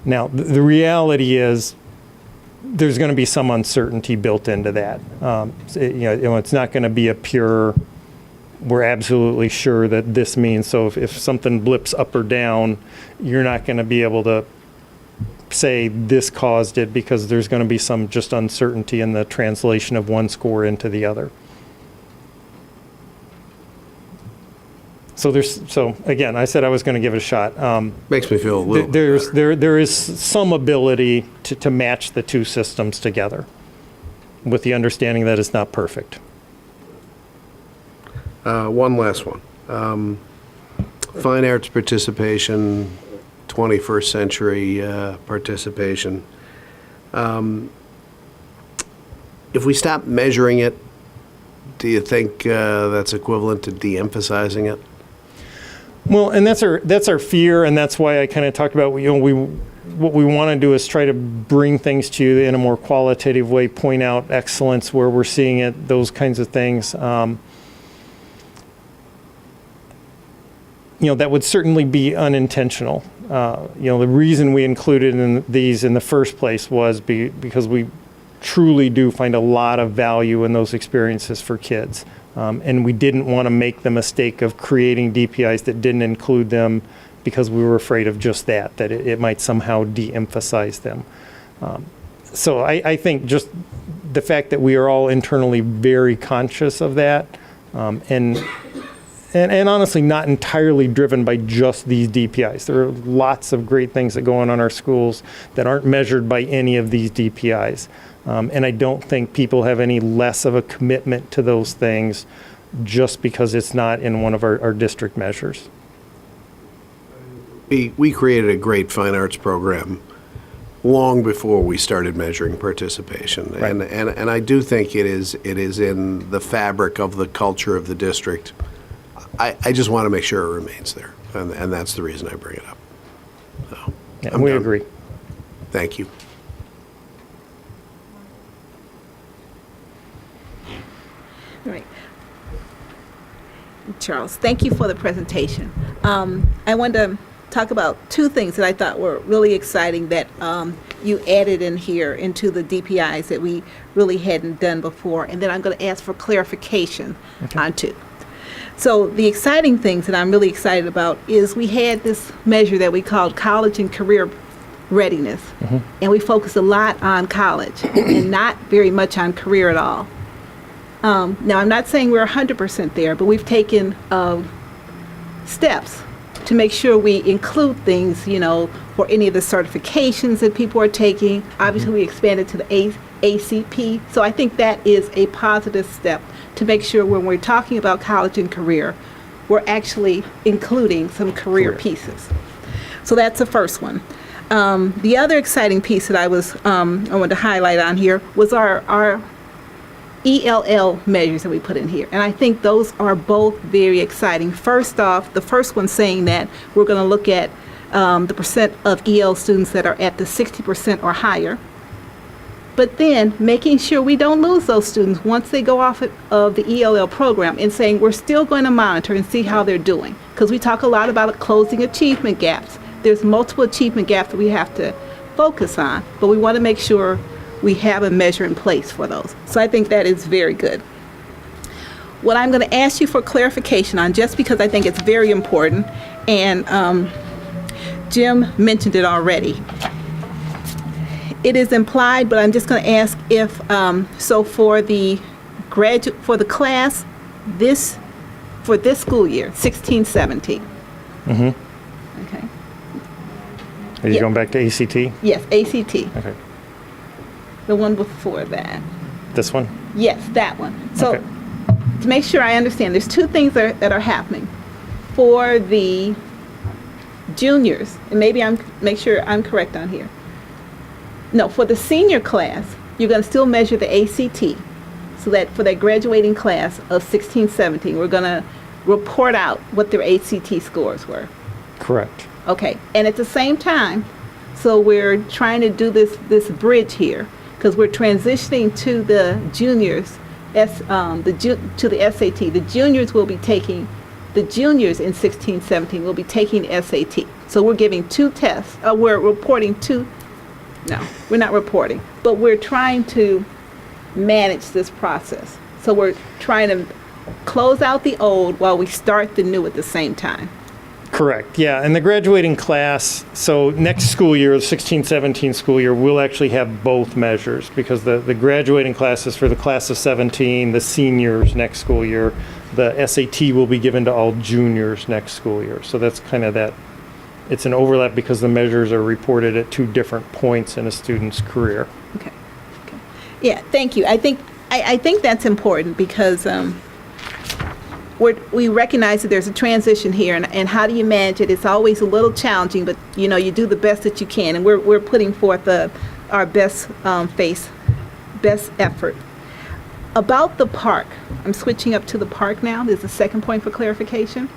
Now, the reality is there's going to be some uncertainty built into that. It's not going to be a pure, we're absolutely sure that this means, so if something blips up or down, you're not going to be able to say this caused it, because there's going to be some just uncertainty in the translation of one score into the other. So again, I said I was going to give it a shot. Makes me feel a little there is some ability to match the two systems together, with the understanding that it's not perfect. One last one. Fine arts participation, 21st century participation. If we stop measuring it, do you think that's equivalent to de-emphasizing it? Well, and that's our fear, and that's why I kind of talked about what we want to do is try to bring things to you in a more qualitative way, point out excellence where we're seeing it, those kinds of things. That would certainly be unintentional. The reason we included these in the first place was because we truly do find a lot of value in those experiences for kids. And we didn't want to make the mistake of creating DPIs that didn't include them because we were afraid of just that it might somehow de-emphasize them. So I think just the fact that we are all internally very conscious of that, and honestly not entirely driven by just these DPIs. There are lots of great things that go on in our schools that aren't measured by any of these DPIs. And I don't think people have any less of a commitment to those things just because it's not in one of our district measures. We created a great fine arts program long before we started measuring participation. Right. And I do think it is in the fabric of the culture of the district. I just want to make sure it remains there, and that's the reason I bring it up. So, Yeah, we done. agree. Thank you. Right. Charles, thank you for the presentation. I wanted to talk about two things that I thought were really exciting that you added in here into the DPIs that we really hadn't done before, and then I'm going to ask for clarification on two. So the exciting things that I'm really excited about is we had this measure that we called college and career readiness, and we focused a lot on college and not very much on career at all. Now, I'm not saying we're 100% there, but we've taken steps to make sure we include things, for any of the certifications that people are taking. Obviously, we expanded to the ACP. So I think that is a positive step to make sure when we're talking about college and career, we're actually including some career pieces. So that's the first one. The other exciting piece that I wanted to highlight on here was our ELL measures that we put in here. And I think those are both very exciting. First off, the first one saying that we're going to look at the percent of EL students that are at the 60% or higher. But then making sure we don't lose those students once they go off of the ELL program, and saying we're still going to monitor and see how they're doing. Because we talk a lot about closing achievement gaps. There's multiple achievement gaps that we have to focus on, but we want to make sure we have a measure in place for those. So I think that is very good. What I'm going to ask you for clarification on, just because I think it's very important, and Jim mentioned it already. It is implied, but I'm just going to ask if, so for the class for this school year, 16-17. Mm-hmm. Okay. Are you going back to ACT? Yes, ACT. Okay. The one before that. This one? Yes, that one. So Okay. to make sure I understand, there's two things that are happening. For the juniors, and maybe make sure I'm correct on here. No, for the senior class, you're going to still measure the ACT. So that for that graduating class of 16-17, we're going to report out what their ACT scores were. Correct. Okay, and at the same time, so we're trying to do this bridge here, because we're transitioning to the juniors, to the SAT. The juniors will be taking, the juniors in 16-17 will be taking the SAT. So we're giving two tests, we're reporting two, no, we're not reporting, but we're trying to manage this process. So we're trying to close out the old while we start the new at the same time. Correct, yeah, and the graduating class, so next school year, the 16-17 school year, we'll actually have both measures, because the graduating class is for the class of 17, the seniors next school year. The SAT will be given to all juniors next school year. So that's kind of that, it's an overlap because the measures are reported at two different points in a student's career. Okay. Yeah, thank you. I think that's important, because we recognize that there's a transition here, and how do you manage it? It's always a little challenging, but you do the best that you can, and we're putting forth our best best effort. About the park, I'm switching up to the park now. There's a second point for clarification.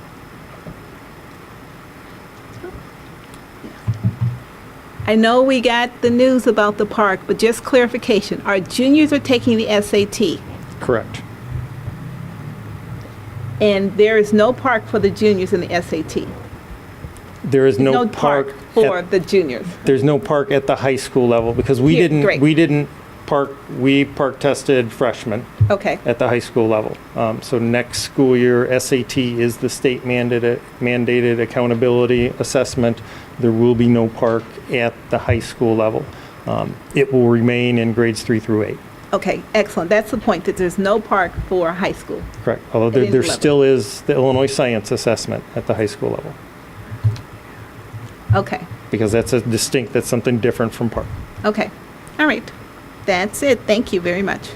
I know we got the news about the park, but just clarification. Our juniors are taking the SAT. Correct. And there is no park for the juniors in the SAT. There is no park for the juniors. There's no park at the high school level, because we Here, didn't great. we park tested freshmen Okay. at the high school level. So next school year, SAT is the state mandated accountability assessment. There will be no park at the high school level. It will remain in grades 3 through 8. Okay, excellent. That's the point, that there's no park for high school. Correct. Although any there level. still is the Illinois Science Assessment at the high school level, Okay. because that's something different from park. Okay. All right. That's it. Thank you very much.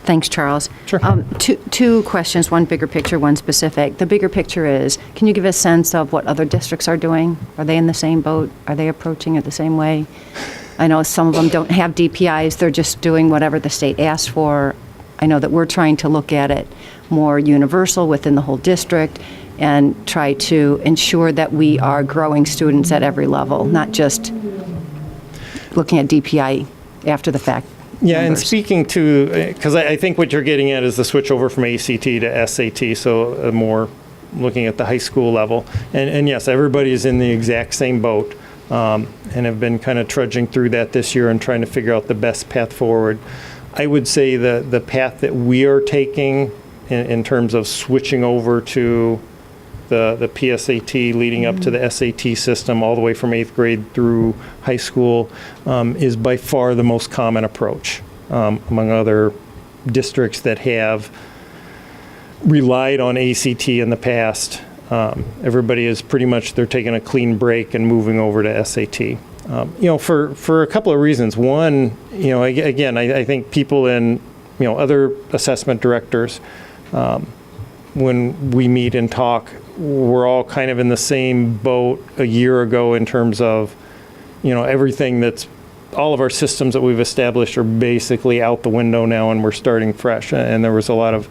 Thanks, Charles. Sure. Two questions, one bigger picture, one specific. The bigger picture is, can you give a sense of what other districts are doing? Are they in the same boat? Are they approaching it the same way? I know some of them don't have DPIs. They're just doing whatever the state asks for. I know that we're trying to look at it more universal within the whole district and try to ensure that we are growing students at every level, not just looking at DPI after the fact. Yeah, and numbers. speaking to, because I think what you're getting at is the switch over from ACT to SAT, so more looking at the high school level. And yes, everybody is in the exact same boat, and have been kind of trudging through that this year and trying to figure out the best path forward. I would say the path that we are taking in terms of switching over to the PSAT leading up to the SAT system all the way from 8th grade through high school is by far the most common approach among other districts that have relied on ACT in the past. Everybody is pretty much, they're taking a clean break and moving over to SAT. For a couple of reasons. One, again, I think people in, other assessment directors, when we meet and talk, we're all kind of in the same boat a year ago in terms of, everything that's, all of our systems that we've established are basically out the window now, and we're starting fresh. And there was a lot of,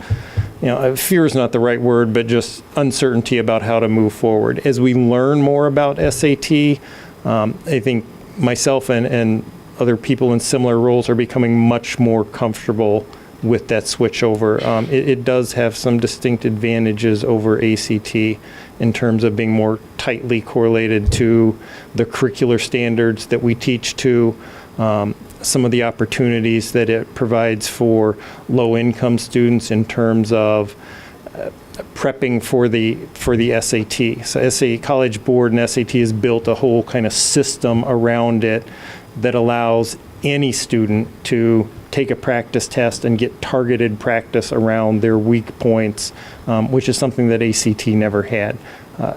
fear is not the right word, but just uncertainty about how to move forward. As we learn more about SAT, I think myself and other people in similar roles are becoming much more comfortable with that switch over. It does have some distinct advantages over ACT in terms of being more tightly correlated to the curricular standards that we teach to, some of the opportunities that it provides for low-income students in terms of prepping for the SAT. So SAT College Board and SAT has built a whole kind of system around it that allows any student to take a practice test and get targeted practice around their weak points, which is something that ACT never had.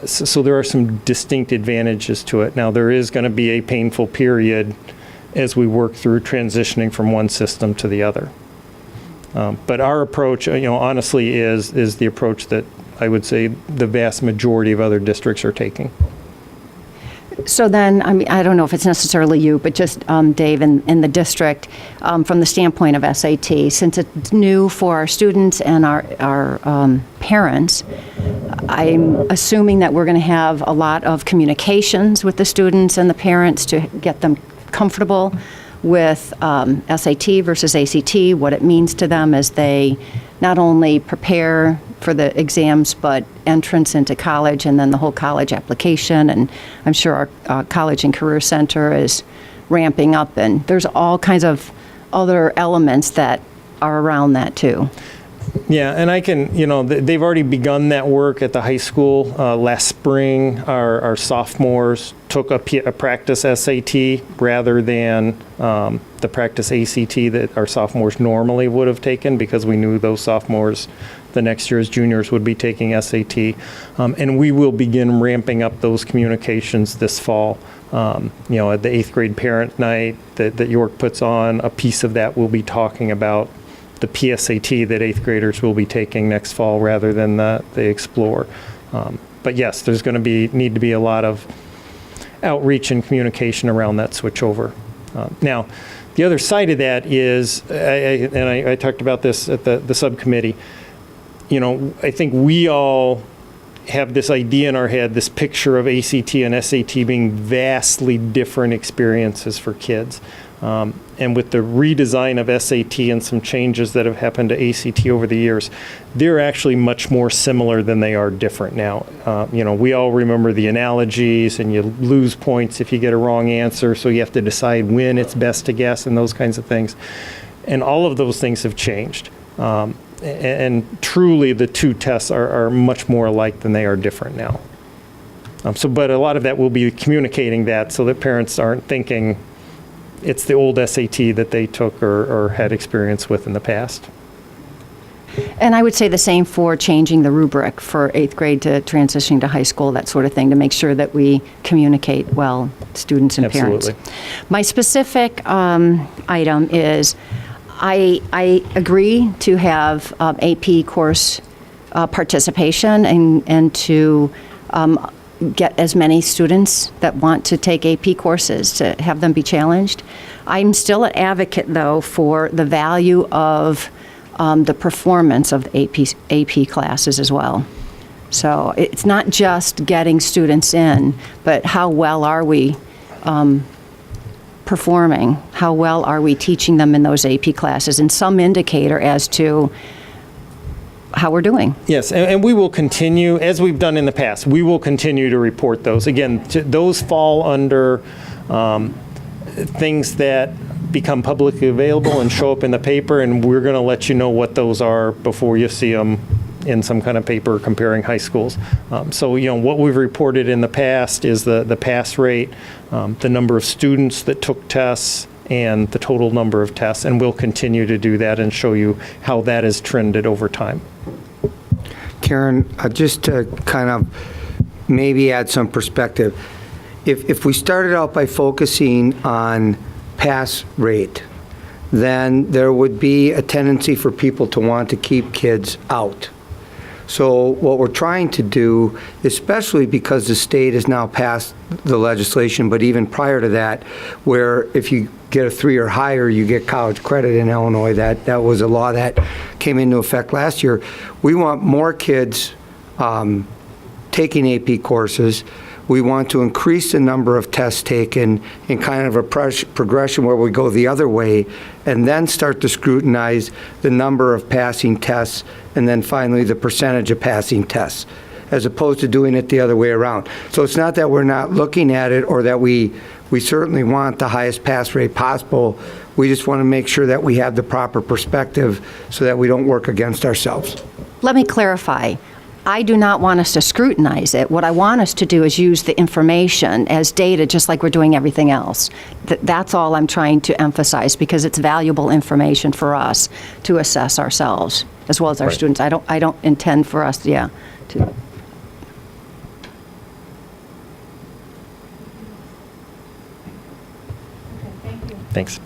So there are some distinct advantages to it. Now, there is going to be a painful period as we work through transitioning from one system to the other. But our approach, honestly, is the approach that I would say the vast majority of other districts are taking. So then, I don't know if it's necessarily you, but just Dave, in the district, from the standpoint of SAT, since it's new for our students and our parents, I'm assuming that we're going to have a lot of communications with the students and the parents to get them comfortable with SAT versus ACT, what it means to them as they not only prepare for the exams, but entrance into college and then the whole college application. And I'm sure our College and Career Center is ramping up, and there's all kinds of other elements that are around that too. Yeah, and I can, they've already begun that work at the high school. Last spring, our sophomores took a practice SAT rather than the practice ACT that our sophomores normally would have taken, because we knew those sophomores the next year as juniors would be taking SAT. And we will begin ramping up those communications this fall. At the 8th grade parent night that York puts on, a piece of that will be talking about the PSAT that 8th graders will be taking next fall rather than the Explore. But yes, there's going to need to be a lot of outreach and communication around that switchover. Now, the other side of that is, I talked about this at the subcommittee, I think we all have this idea in our head, this picture of ACT and SAT being vastly different experiences for kids. And with the redesign of SAT and some changes that have happened to ACT over the years, they're actually much more similar than they are different now. We all remember the analogies, and you lose points if you get a wrong answer, so you have to decide when it's best to guess and those kinds of things. And all of those things have changed. And truly, the two tests are much more alike than they are different now. But a lot of that will be communicating that so that parents aren't thinking it's the old SAT that they took or had experience with in the past. And I would say the same for changing the rubric for 8th grade to transitioning to high school, that sort of thing, to make sure that we communicate well, students and parents. Absolutely. My specific item is I agree to have AP course participation and to get as many students that want to take AP courses, to have them be challenged. I'm still an advocate, though, for the value of the performance of the AP classes as well. So it's not just getting students in, but how well are we performing? How well are we teaching them in those AP classes? And some indicator as to how we're doing. Yes, and we will continue, as we've done in the past, we will continue to report those. Again, those fall under things that become publicly available and show up in the paper, and we're going to let you know what those are before you see them in some kind of paper comparing high schools. So, what we've reported in the past is the pass rate, the number of students that took tests, and the total number of tests, and we'll continue to do that and show you how that has trended over time. Karen, just to kind of maybe add some perspective, if we started out by focusing on pass rate, then there would be a tendency for people to want to keep kids out. So what we're trying to do, especially because the state has now passed the legislation, but even prior to that, where if you get a 3 or higher, you get college credit in Illinois. That was a law that came into effect last year. We want more kids taking AP courses. We want to increase the number of tests taken in kind of a progression where we go the other way, and then start to scrutinize the number of passing tests, and then finally the percentage of passing tests, as opposed to doing it the other way around. So it's not that we're not looking at it, or that we certainly want the highest pass rate possible. We just want to make sure that we have the proper perspective so that we don't work against ourselves. Let me clarify. I do not want us to scrutinize it. What I want us to do is use the information as data, just like we're doing everything else. That's all I'm trying to emphasize, because it's valuable information for us to assess ourselves as well as our students. I don't intend for us, to. Thanks.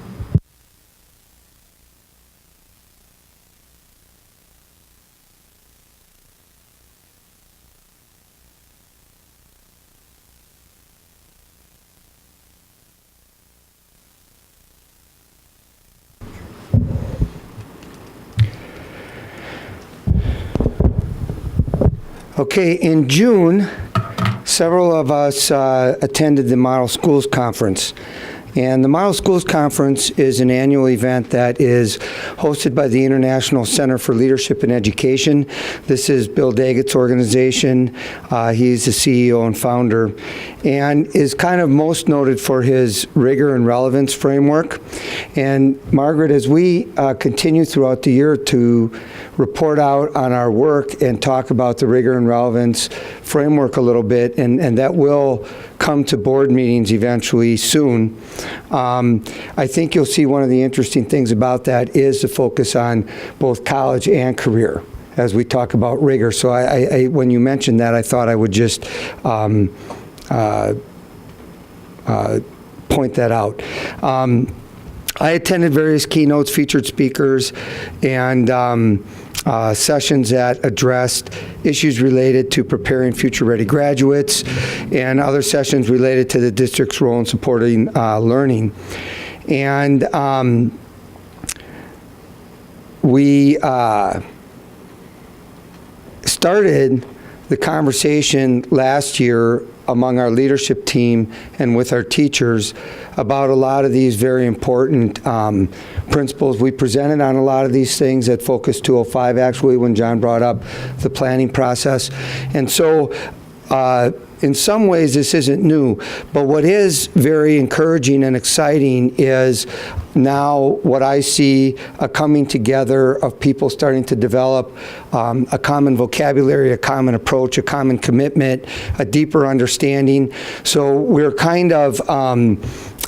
Okay, in June, several of us attended the Model Schools Conference. And the Model Schools Conference is an annual event that is hosted by the International Center for Leadership and Education. This is Bill Daggett's organization. He's the CEO and founder, and is kind of most noted for his rigor and relevance framework. And Margaret, as we continue throughout the year to report out on our work and talk about the rigor and relevance framework a little bit, and that will come to board meetings eventually soon. I think you'll see one of the interesting things about that is the focus on both college and career as we talk about rigor. So I when you mentioned that, I thought I would just point that out. I attended various keynotes, featured speakers, and sessions that addressed issues related to preparing future-ready graduates, and other sessions related to the district's role in supporting learning. And we started the conversation last year among our leadership team and with our teachers about a lot of these very important principles. We presented on a lot of these things at Focus 205, actually, when John brought up the planning process. And so in some ways this isn't new, but what is very encouraging and exciting is now what I see a coming together of people starting to develop a common vocabulary, a common approach, a common commitment, a deeper understanding. So we're kind of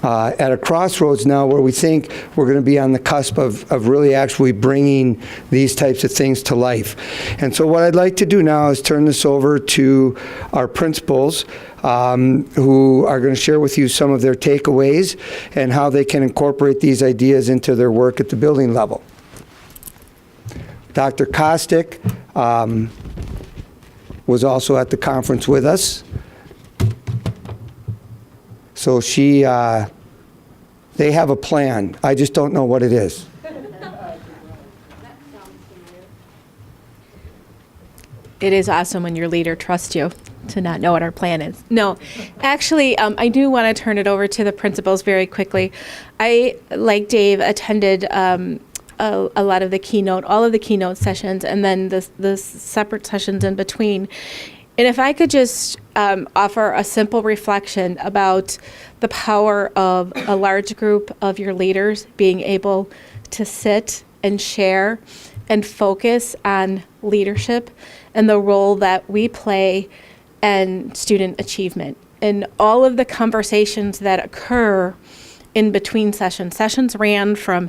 at a crossroads now where we think we're going to be on the cusp of really actually bringing these types of things to life. And so what I'd like to do now is turn this over to our principals, who are going to share with you some of their takeaways and how they can incorporate these ideas into their work at the building level. Dr. Kostick was also at the conference with us. So they have a plan. I just don't know what it is. It is awesome when your leader trusts you to not know what our plan is. No, actually, I do want to turn it over to the principals very quickly. I, like Dave, attended a lot of the keynote, all of the keynote sessions, and then the separate sessions in between. And if I could just offer a simple reflection about the power of a large group of your leaders being able to sit and share and focus on leadership and the role that we play in student achievement. And all of the conversations that occur in between sessions. Sessions ran from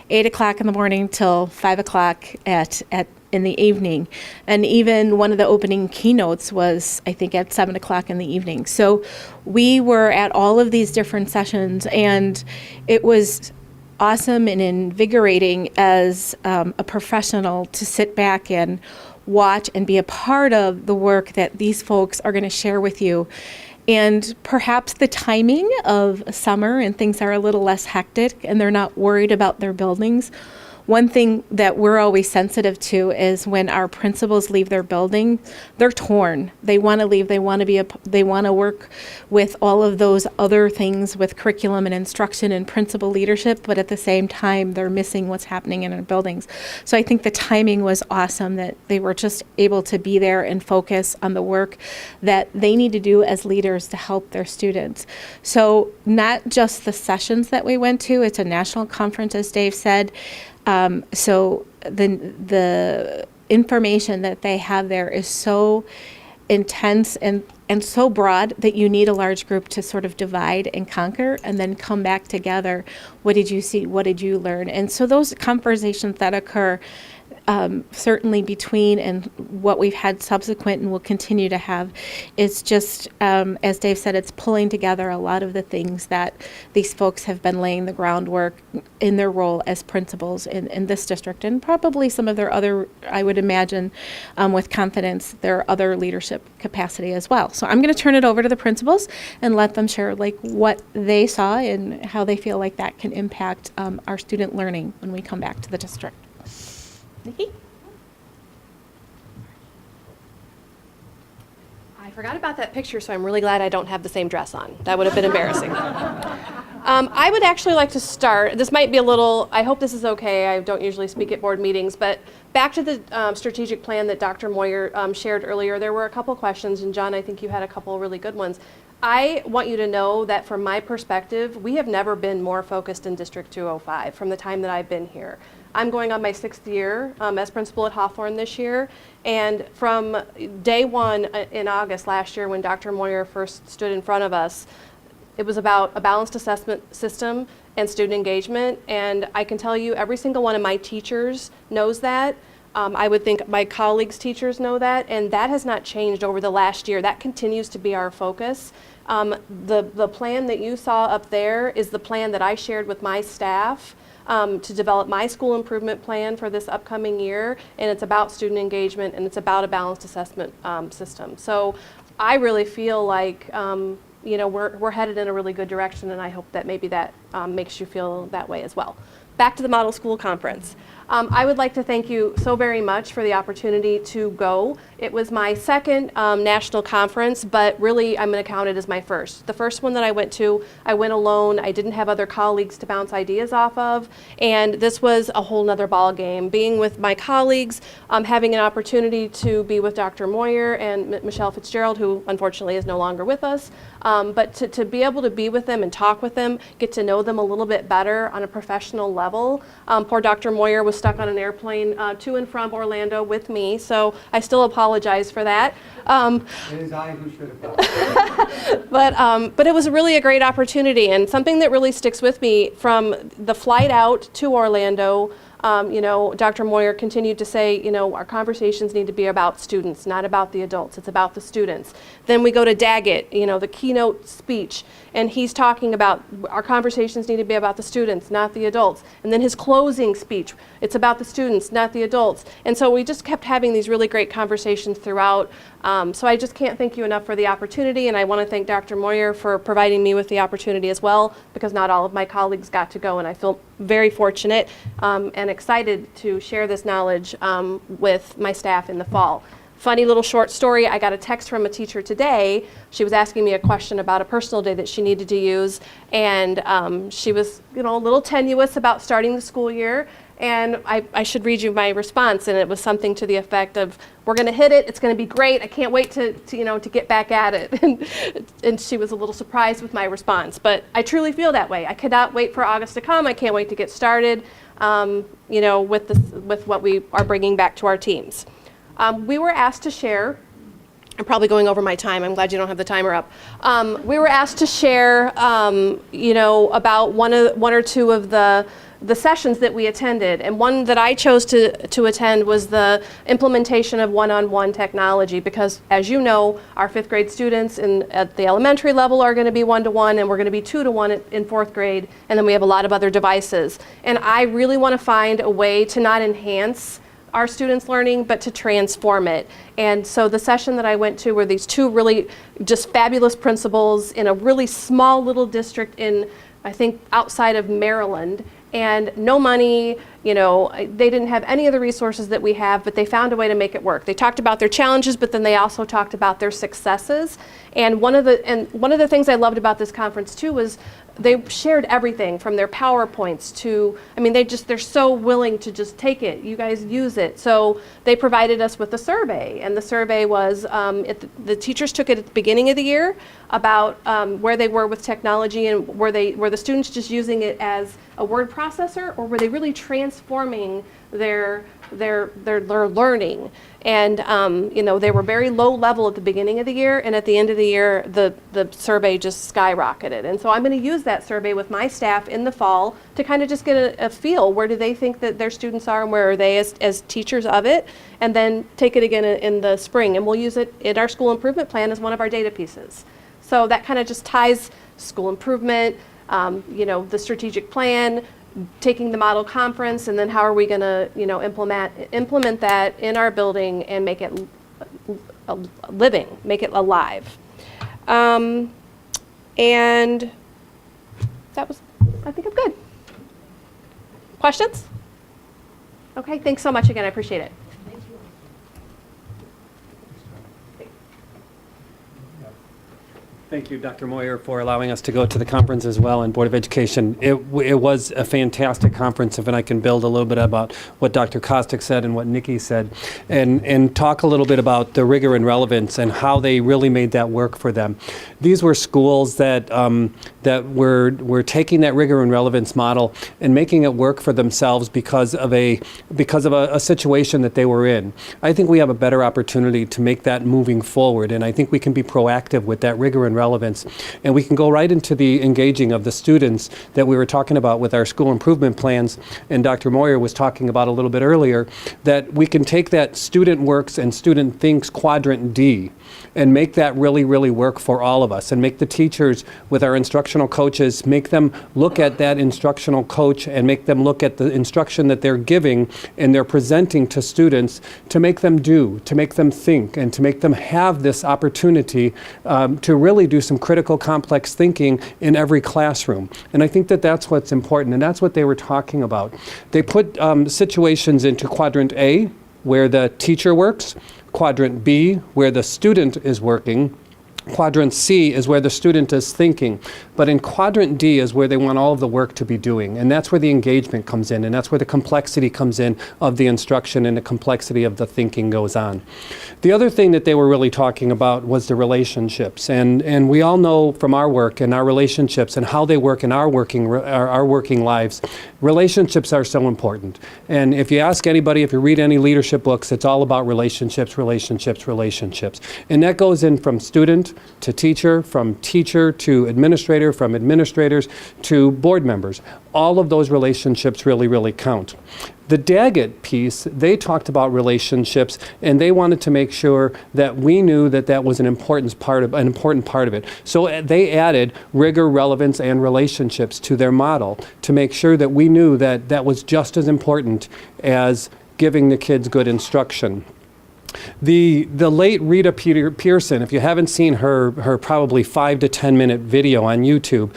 8 o'clock in the morning till 5 o'clock in the evening. And even one of the opening keynotes was, I think, at 7 o'clock in the evening. So we were at all of these different sessions, and it was awesome and invigorating as a professional to sit back and watch and be a part of the work that these folks are going to share with you. And perhaps the timing of summer and things are a little less hectic and they're not worried about their buildings. One thing that we're always sensitive to is when our principals leave their building, they're torn. They want to leave. They want to work with all of those other things with curriculum and instruction and principal leadership, but at the same time, they're missing what's happening in our buildings. So I think the timing was awesome that they were just able to be there and focus on the work that they need to do as leaders to help their students. So not just the sessions that we went to, it's a national conference, as Dave said. So the information that they have there is so intense and so broad that you need a large group to sort of divide and conquer and then come back together. What did you see? What did you learn? And so those conversations that occur certainly between and what we've had subsequent and will continue to have is just, as Dave said, it's pulling together a lot of the things that these folks have been laying the groundwork in their role as principals in this district, and probably some of their other, I would imagine, with confidence, their other leadership capacity as well. So I'm going to turn it over to the principals and let them share like what they saw and how they feel like that can impact our student learning when we come back to the district. Nikki? I forgot about that picture, so I'm really glad I don't have the same dress on. That would have been embarrassing. I would actually like to start, this might be a little, I hope this is okay, I don't usually speak at board meetings, but back to the strategic plan that Dr. Moyer shared earlier, there were a couple questions, and John, I think you had a couple really good ones. I want you to know that from my perspective, we have never been more focused in District 205 from the time that I've been here. I'm going on my 6th year as principal at Hawthorne this year, and from day one in August last year when Dr. Moyer first stood in front of us, it was about a balanced assessment system and student engagement, and I can tell you every single one of my teachers knows that. I would think my colleagues' teachers know that, and that has not changed over the last year. That continues to be our focus. The plan that you saw up there is the plan that I shared with my staff to develop my school improvement plan for this upcoming year, and it's about student engagement and it's about a balanced assessment system. So I really feel like we're headed in a really good direction, and I hope that maybe that makes you feel that way as well. Back to the Model School Conference. I would like to thank you so very much for the opportunity to go. It was my second national conference, but really I'm going to count it as my first. The first one that I went to, I went alone. I didn't have other colleagues to bounce ideas off of, and this was a whole nother ball game. Being with my colleagues, having an opportunity to be with Dr. Moyer and Michelle Fitzgerald, who unfortunately is no longer with us, but to be able to be with them and talk with them, get to know them a little bit better on a professional level. Poor Dr. Moyer was stuck on an airplane to and from Orlando with me, so I still apologize for that. It is I who should have But it was really a great opportunity, and something that really sticks with me from the flight out to Orlando. Dr. Moyer continued to say, our conversations need to be about students, not about the adults. It's about the students. Then we go to Daggett, the keynote speech, and he's talking about our conversations need to be about the students, not the adults. And then his closing speech, it's about the students, not the adults. And so we just kept having these really great conversations throughout. So I just can't thank you enough for the opportunity, and I want to thank Dr. Moyer for providing me with the opportunity as well, because not all of my colleagues got to go, and I feel very fortunate and excited to share this knowledge with my staff in the fall. Funny little short story, I got a text from a teacher today. She was asking me a question about a personal day that she needed to use, and she was a little tenuous about starting the school year. And I should read you my response, and it was something to the effect of, we're going to hit it, it's going to be great, I can't wait to get back at it. And she was a little surprised with my response, but I truly feel that way. I cannot wait for August to come, I can't wait to get started with what we are bringing back to our teams. We were asked to share, I'm probably going over my time, I'm glad you don't have the timer up. We were asked to share about one or two of the the sessions that we attended, and one that I chose to attend was the implementation of one-on-one technology, because as you know, our 5th grade students at the elementary level are going to be 1-to-1, and we're going to be 2-to-1 in 4th grade, and then we have a lot of other devices. And I really want to find a way to not enhance our students' learning, but to transform it. And so the session that I went to were these 2 really just fabulous principals in a really small little district in, I think, outside of Maryland, and no money, you know, they didn't have any of the resources that we have, but they found a way to make it work. They talked about their challenges, but then they also talked about their successes. And one of the things I loved about this conference too was they shared everything from their PowerPoints to, I mean, they're so willing to just take it. You guys use it. So they provided us with a survey, and the survey was, the teachers took it at the beginning of the year about where they were with technology, and were the students just using it as a word processor, or were they really transforming their learning? And you know, they were very low level at the beginning of the year, and at the end of the year, the survey just skyrocketed. And so I'm going to use that survey with my staff in the fall to kind of just get a feel, where do they think that their students are, and where are they as teachers of it, and then take it again in the spring, and we'll use it in our school improvement plan as one of our data pieces. So that kind of just ties school improvement, you know, the strategic plan, taking the model conference, and then how are we going to, you know, implement that in our building and make it living, make it alive. And that was, I think I'm good. Questions? Okay, thanks so much again. I appreciate it. Thank you, Dr. Moyer, for allowing us to go to the conference as well, and Board of Education. It was a fantastic conference, and I can build a little bit about what Dr. Kostick said and what Nikki said, and talk a little bit about the rigor and relevance and how they really made that work for them. These were schools that were taking that rigor and relevance model and making it work for themselves because of a situation that they were in. I think we have a better opportunity to make that moving forward, and I think we can be proactive with that rigor and relevance, and we can go right into the engaging of the students that we were talking about with our school improvement plans, and Dr. Moyer was talking about a little bit earlier, that we can take that student works and student thinks quadrant D and make that really, really work for all of us, and make the teachers with our instructional coaches, make them look at that instructional coach and make them look at the instruction that they're giving and they're presenting to students, to make them do, to make them think, and to make them have this opportunity to really do some critical, complex thinking in every classroom. And I think that that's what's important, and that's what they were talking about. They put situations into quadrant A, where the teacher works, quadrant B, where the student is working, quadrant C is where the student is thinking, but in quadrant D is where they want all of the work to be doing, and that's where the engagement comes in, and that's where the complexity comes in of the instruction, and the complexity of the thinking goes on. The other thing that they were really talking about was the relationships, and we all know from our work and our relationships and how they work in our working lives, relationships are so important. And if you ask anybody, if you read any leadership books, it's all about relationships, relationships, relationships. And that goes in from student to teacher, from teacher to administrator, from administrators to board members. All of those relationships really, really count. The Daggett piece, they talked about relationships, and they wanted to make sure that we knew that that was an important part of it. So they added rigor, relevance, and relationships to their model to make sure that we knew that that was just as important as giving the kids good instruction. The late Rita Pearson, if you haven't seen her probably 5 to 10 minute video on YouTube,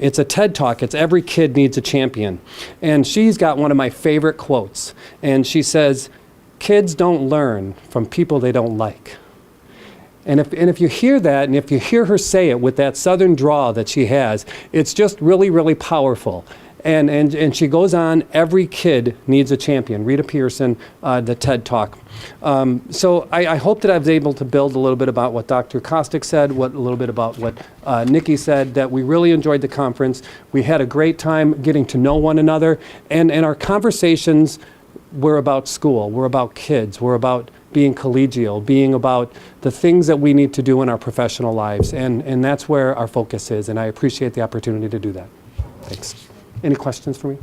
it's a TED Talk. It's Every Kid Needs a Champion. And she's got one of my favorite quotes. And she says, "Kids don't learn from people they don't like." And if you hear that, and if you hear her say it with that southern drawl that she has, it's just really, really powerful. And she goes on, every kid needs a champion. Rita Pearson, the TED Talk. So I hope that I was able to build a little bit about what Dr. Kostick said, a little bit about what Nikki said, that we really enjoyed the conference. We had a great time getting to know one another, and our conversations were about school, were about kids, were about being collegial, being about the things that we need to do in our professional lives, and that's where our focus is, and I appreciate the opportunity to do that. Thanks. Any questions for me?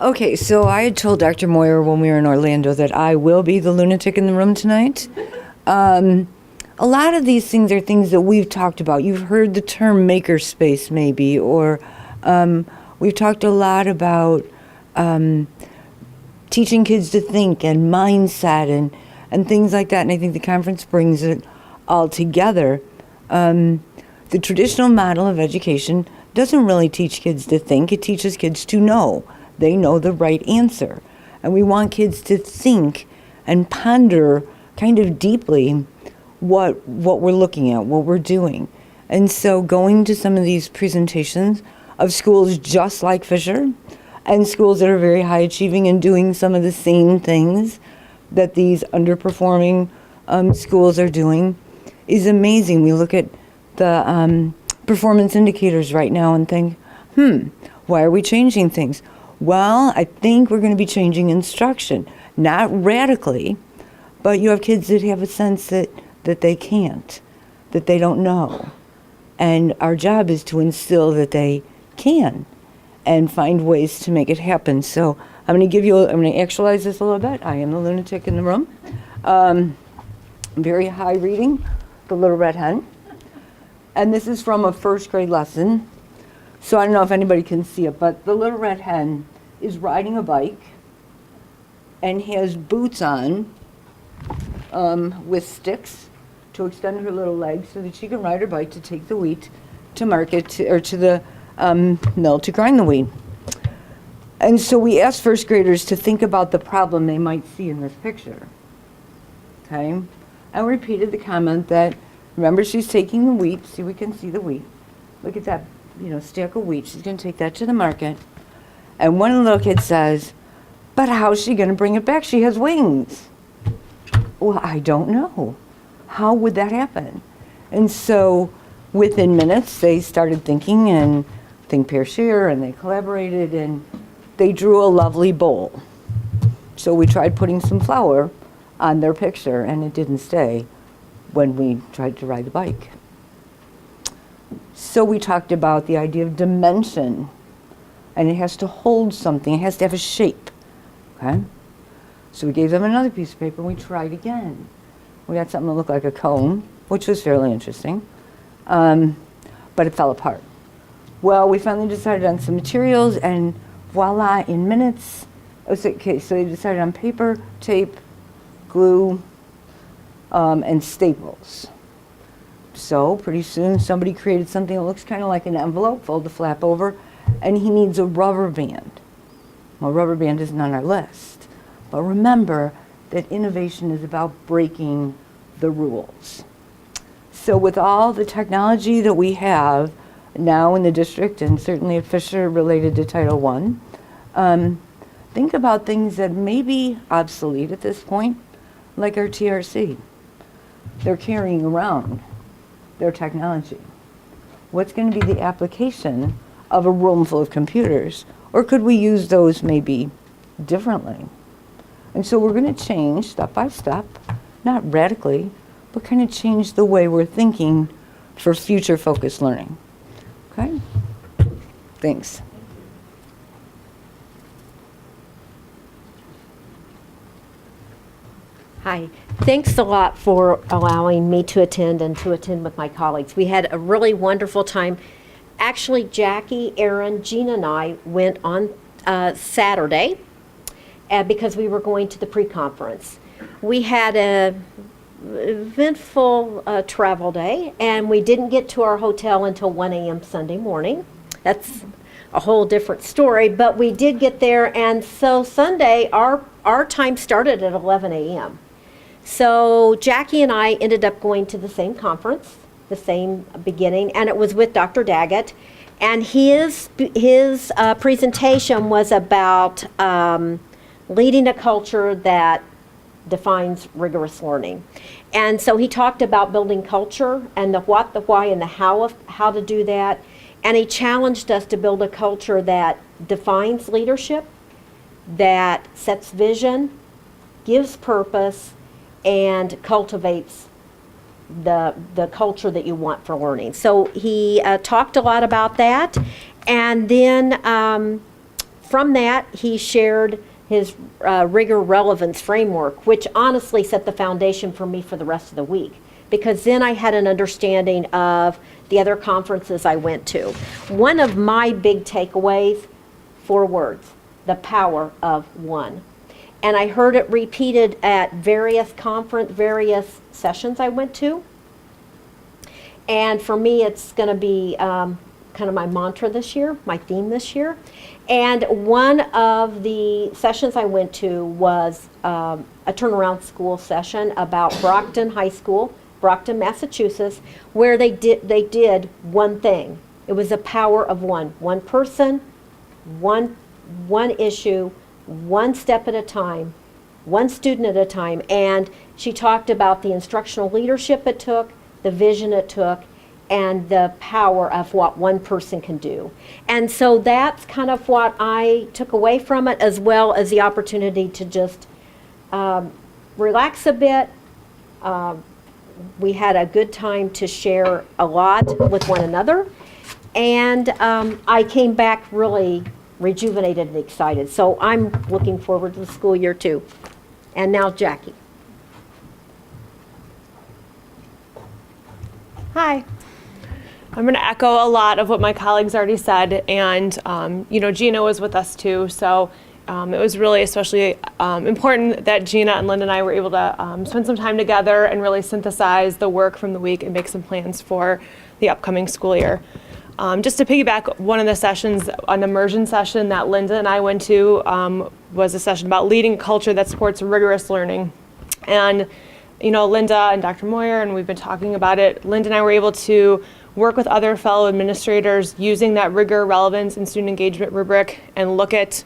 Okay, so I had told Dr. Moyer when we were in Orlando that I will be the lunatic in the room tonight. A lot of these things are things that we've talked about. You've heard the term makerspace maybe, or we've talked a lot about teaching kids to think and mindset and things like that, and I think the conference brings it all together. The traditional model of education doesn't really teach kids to think, it teaches kids to know. They know the right answer. And we want kids to think and ponder kind of deeply what we're looking at, what we're doing. And so going to some of these presentations of schools just like Fisher and schools that are very high achieving and doing some of the same things that these underperforming schools are doing is amazing. We look at the performance indicators right now and think, why are we changing things? Well, I think we're going to be changing instruction. Not radically, but you have kids that have a sense that they can't, that they don't know. And our job is to instill that they can and find ways to make it happen. So I'm going to actualize this a little bit. I am the lunatic in the room. Very high reading, The Little Red Hen. And this is from a first grade lesson. So I don't know if anybody can see it, but the little red hen is riding a bike and has boots on with sticks to extend her little legs so that she can ride her bike to take the wheat to market or to the mill to grind the wheat. And so we asked first graders to think about the problem they might see in this picture. Okay? And repeated the comment that, remember, she's taking the wheat. See, we can see the wheat. Look at that, stack of wheat. She's going to take that to the market. And one of the little kids says, but how's she going to bring it back? She has wings. Well, I don't know. How would that happen? And so within minutes, they started thinking and think, pair, share, and they collaborated, and they drew a lovely bowl. So we tried putting some flour on their picture, and it didn't stay when we tried to ride the bike. So we talked about the idea of dimension, and it has to hold something. It has to have a shape, okay? So we gave them another piece of paper, and we tried again. We got something that looked like a cone, which was fairly interesting, but it fell apart. Well, we finally decided on some materials, and voila, in minutes. Okay, so they decided on paper, tape, glue, and staples. So pretty soon somebody created something that looks kind of like an envelope, fold the flap over, and he needs a rubber band. Well, rubber band isn't on our list, but remember that innovation is about breaking the rules. So with all the technology that we have now in the district, and certainly at Fisher related to Title I, think about things that may be obsolete at this point, like our TRC. They're carrying around their technology. What's going to be the application of a room full of computers? Or could we use those maybe differently? And so we're going to change step by step, not radically, but kind of change the way we're thinking for future focused learning. Okay? Thanks. Hi. Thanks a lot for allowing me to attend and to attend with my colleagues. We had a really wonderful time. Actually, Jackie, Aaron, Gina, and I went on Saturday because we were going to the pre-conference. We had a eventful travel day, and we didn't get to our hotel until 1 a.m. Sunday morning. That's a whole different story, but we did get there, and so Sunday, our time started at 11 a.m. So Jackie and I ended up going to the same conference, the same beginning, and it was with Dr. Daggett, and his presentation was about leading a culture that defines rigorous learning. And so he talked about building culture and the what, the why, and the how of how to do that. And he challenged us to build a culture that defines leadership, that sets vision, gives purpose, and cultivates the culture that you want for learning. So he talked a lot about that. And then from that, he shared his rigor relevance framework, which honestly set the foundation for me for the rest of the week, because then I had an understanding of the other conferences I went to. One of my big takeaways, 4 words, the power of one. And I heard it repeated at various sessions I went to. And for me, it's going to be kind of my mantra this year, my theme this year. And one of the sessions I went to was a turnaround school session about Brockton High School, Brockton, Massachusetts, where they did one thing. It was the power of one. One person, one issue, one step at a time, one student at a time. And she talked about the instructional leadership it took, the vision it took, and the power of what one person can do. And so that's kind of what I took away from it, as well as the opportunity to just relax a bit. We had a good time to share a lot with one another. And I came back really rejuvenated and excited. So I'm looking forward to the school year too. And now Jackie. Hi. I'm going to echo a lot of what my colleagues already said, and Gina was with us too, so it was really especially important that Gina and Linda and I were able to spend some time together and really synthesize the work from the week and make some plans for the upcoming school year. Just to piggyback, one of the sessions, an immersion session that Linda and I went to, was a session about leading a culture that supports rigorous learning. And Linda and Dr. Moyer, and we've been talking about it, Linda and I were able to work with other fellow administrators using that rigor, relevance, and student engagement rubric and look at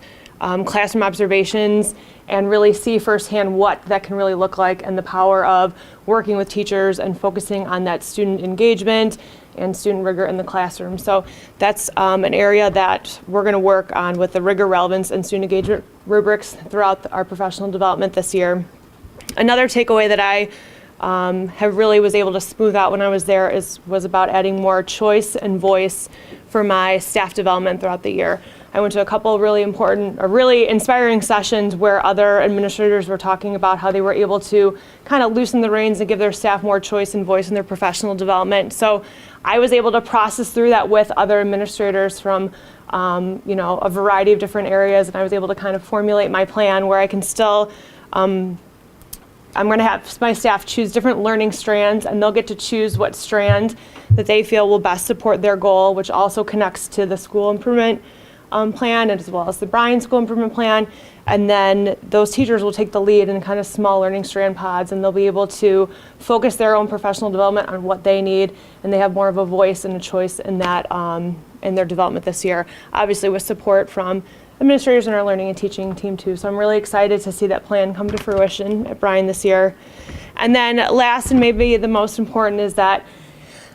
classroom observations and really see firsthand what that can really look like, and the power of working with teachers and focusing on that student engagement and student rigor in the classroom. So that's an area that we're going to work on with the rigor, relevance, and student engagement rubrics throughout our professional development this year. Another takeaway that I have really was able to smooth out when I was there was about adding more choice and voice for my staff development throughout the year. I went to a couple really important or really inspiring sessions where other administrators were talking about how they were able to kind of loosen the reins and give their staff more choice and voice in their professional development. So I was able to process through that with other administrators from a variety of different areas, and I was able to kind of formulate my plan where I can still I'm going to have my staff choose different learning strands, and they'll get to choose what strand that they feel will best support their goal, which also connects to the school improvement plan, as well as the Bryan School Improvement Plan. And then those teachers will take the lead in kind of small learning strand pods, and they'll be able to focus their own professional development on what they need, and they have more of a voice and a choice in that in their development this year, obviously with support from administrators in our learning and teaching team too. So I'm really excited to see that plan come to fruition at Bryan this year. And then last and maybe the most important is that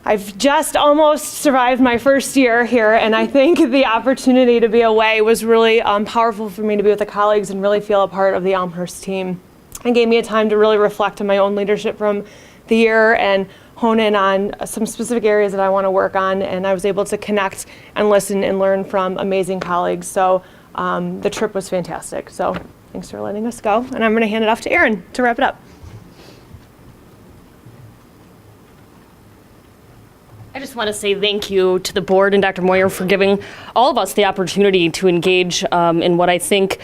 I've just almost survived my first year here, and I think the opportunity to be away was really powerful for me to be with the colleagues and really feel a part of the Elmhurst team, and gave me a time to really reflect on my own leadership from the year and hone in on some specific areas that I want to work on. And I was able to connect and listen and learn from amazing colleagues. So the trip was fantastic. So thanks for letting us go. And I'm going to hand it off to Erin to wrap it up. I just want to say thank you to the board and Dr. Moyer for giving all of us the opportunity to engage in what I think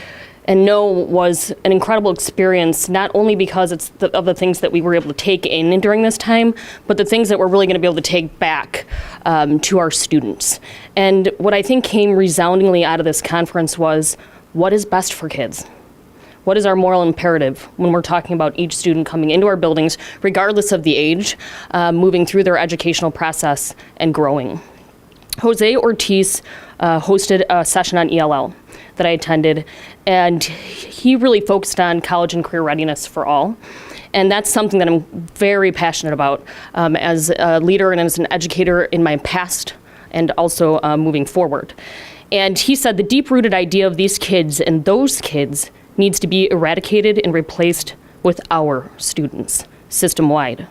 and know was an incredible experience, not only because it's of the things that we were able to take in during this time, but the things that we're really going to be able to take back to our students. And what I think came resoundingly out of this conference was, what is best for kids? What is our moral imperative when we're talking about each student coming into our buildings, regardless of the age, moving through their educational process and growing? Jose Ortiz hosted a session on ELL that I attended, and he really focused on college and career readiness for all. And that's something that I'm very passionate about as a leader and as an educator in my past and also moving forward. And he said the deep-rooted idea of these kids and those kids needs to be eradicated and replaced with our students, system-wide.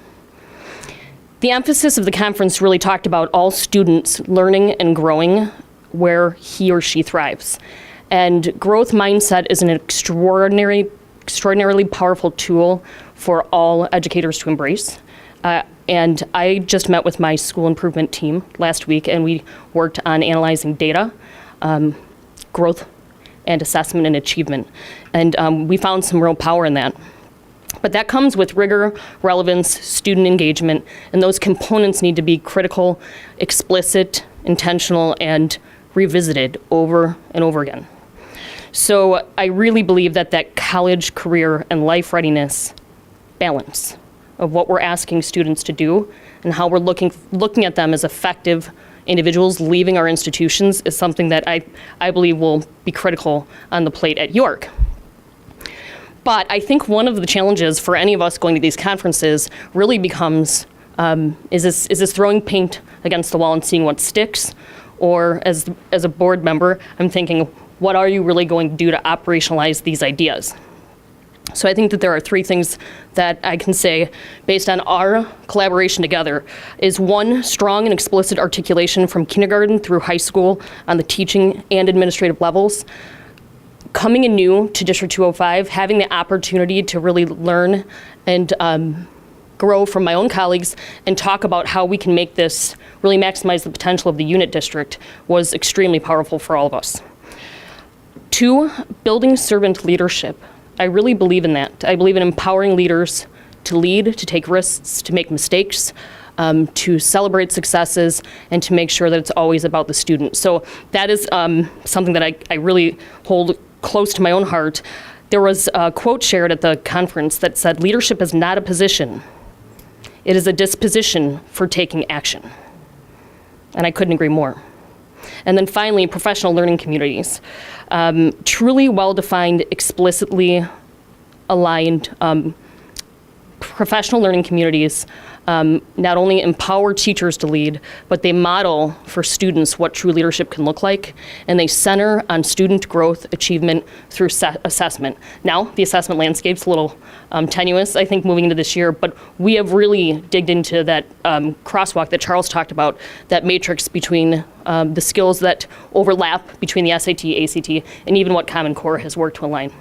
The emphasis of the conference really talked about all students learning and growing where he or she thrives. And growth mindset is an extraordinarily powerful tool for all educators to embrace. And I just met with my school improvement team last week, and we worked on analyzing data, growth, and assessment and achievement. And we found some real power in that. But that comes with rigor, relevance, student engagement, and those components need to be critical, explicit, intentional, and revisited over and over again. So I really believe that college, career, and life readiness balance of what we're asking students to do and how we're looking at them as effective individuals leaving our institutions is something that I believe will be critical on the plate at York. But I think one of the challenges for any of us going to these conferences really becomes, is this throwing paint against the wall and seeing what sticks? Or as a board member, I'm thinking, what are you really going to do to operationalize these ideas? So I think that there are three things that I can say based on our collaboration together is one, strong and explicit articulation from kindergarten through high school on the teaching and administrative levels. Coming in new to District 205, having the opportunity to really learn and grow from my own colleagues and talk about how we can make this really maximize the potential of the unit district was extremely powerful for all of us. Two, building servant leadership. I really believe in that. I believe in empowering leaders to lead, to take risks, to make mistakes, to celebrate successes, and to make sure that it's always about the student. So that is something that I really hold close to my own heart. There was a quote shared at the conference that said, "Leadership is not a position. It is a disposition for taking action." And I couldn't agree more. And then finally, professional learning communities. Truly well-defined, explicitly aligned professional learning communities not only empower teachers to lead, but they model for students what true leadership can look like, and they center on student growth achievement through assessment. Now, the assessment landscape's a little tenuous, I think, moving into this year, but we have really digged into that crosswalk that Charles talked about, that matrix between the skills that overlap between the SAT, ACT, and even what Common Core has worked to align.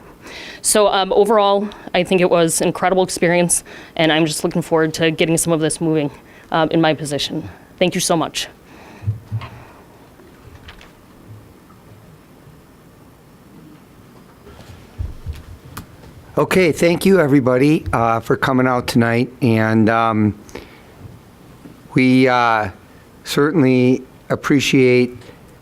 So overall, I think it was an incredible experience, and I'm just looking forward to getting some of this moving in my position. Thank you so much. Okay, thank you, everybody, for coming out tonight. And we certainly appreciate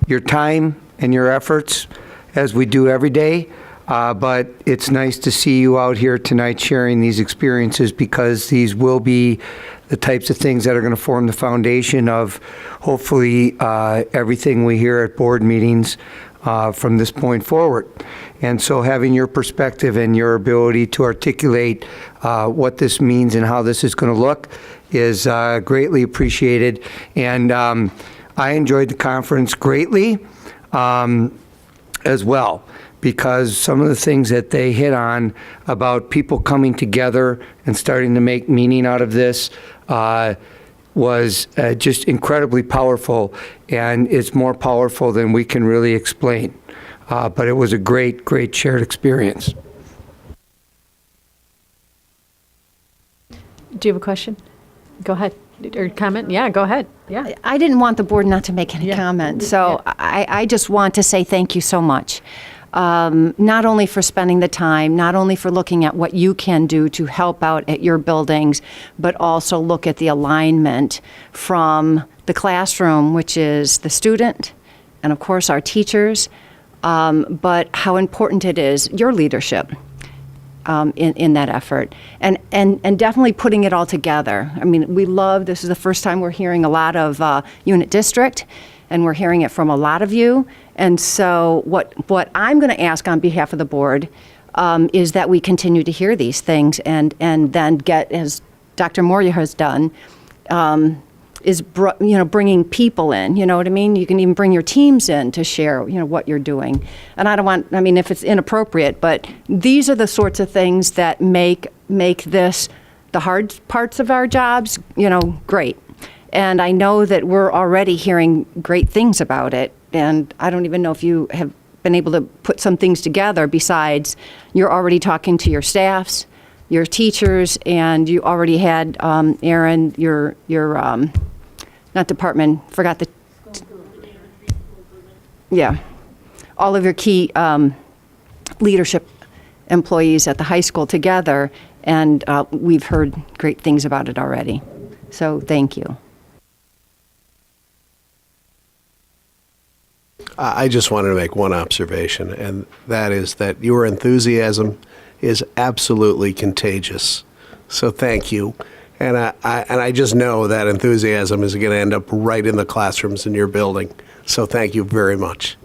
your time and your efforts, as we do every day. But it's nice to see you out here tonight sharing these experiences, because these will be the types of things that are going to form the foundation of hopefully everything we hear at board meetings from this point forward. And so having your perspective and your ability to articulate what this means and how this is going to look is greatly appreciated. And I enjoyed the conference greatly as well, because some of the things that they hit on about people coming together and starting to make meaning out of this was just incredibly powerful, and it's more powerful than we can really explain. But it was a great, great shared experience. Do you have a question? Go ahead. Or comment? Yeah, go ahead. Yeah. I didn't want the board not to make any comment, so I just want to say thank you so much. Not only for spending the time, not only for looking at what you can do to help out at your buildings, but also look at the alignment from the classroom, which is the student, and of course our teachers, but how important it is, your leadership in that effort, and definitely putting it all together. I mean, this is the first time we're hearing a lot of unit district, and we're hearing it from a lot of you. And so what I'm going to ask on behalf of the board is that we continue to hear these things and then get, as Dr. Moria has done, bringing people in, you know what I mean? You can even bring your teams in to share, what you're doing. And if it's inappropriate, but these are the sorts of things that make this, the hard parts of our jobs, great. And I know that we're already hearing great things about it. And I don't even know if you have been able to put some things together besides you're already talking to your staffs, your teachers, and you already had, Aaron, your not department, forgot the, yeah, all of your key leadership employees at the high school together, and we've heard great things about it already. So thank you. I just wanted to make one observation, and that is that your enthusiasm is absolutely contagious. So thank you. And I just know that enthusiasm is going to end up right in the classrooms in your building. So thank you very much.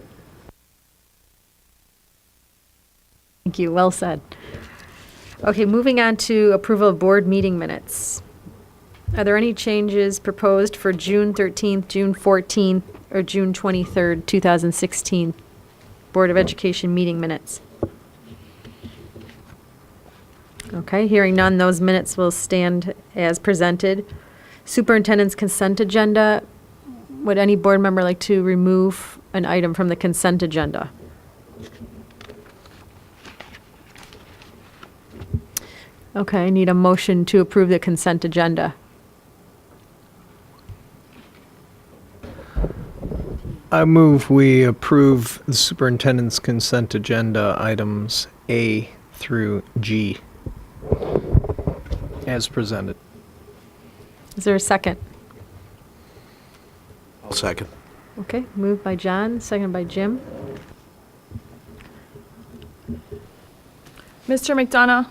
Thank you. Well said. Okay, moving on to approval of board meeting minutes. Are there any changes proposed for June 13th, June 14th, or June 23rd, 2016 Board of Education meeting minutes? Okay, hearing none, those minutes will stand as presented. Superintendent's consent agenda. Would any board member like to remove an item from the consent agenda? Okay, I need a motion to approve the consent agenda. I move we approve the superintendent's consent agenda items A through G as presented. Is there a second? I'll second. Okay, moved by John, seconded by Jim. Mr. McDonough?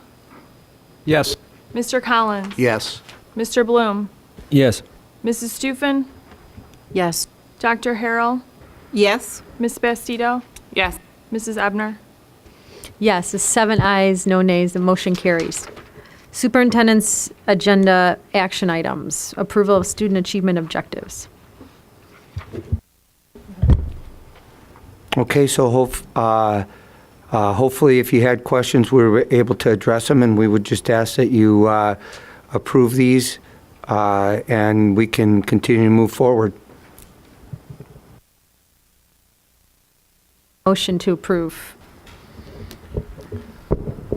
Yes. Mr. Collins? Yes. Mr. Bloom? Yes. Mrs. Stufen? Yes. Dr. Harrell? Yes. Ms. Bastido? Yes. Mrs. Ebner? Yes, it's 7 ayes, no nays, the motion carries. Superintendent's agenda action items, approval of student achievement objectives. Okay, so hopefully if you had questions, we were able to address them, and we would just ask that you approve these, and we can continue to move forward. Motion to approve.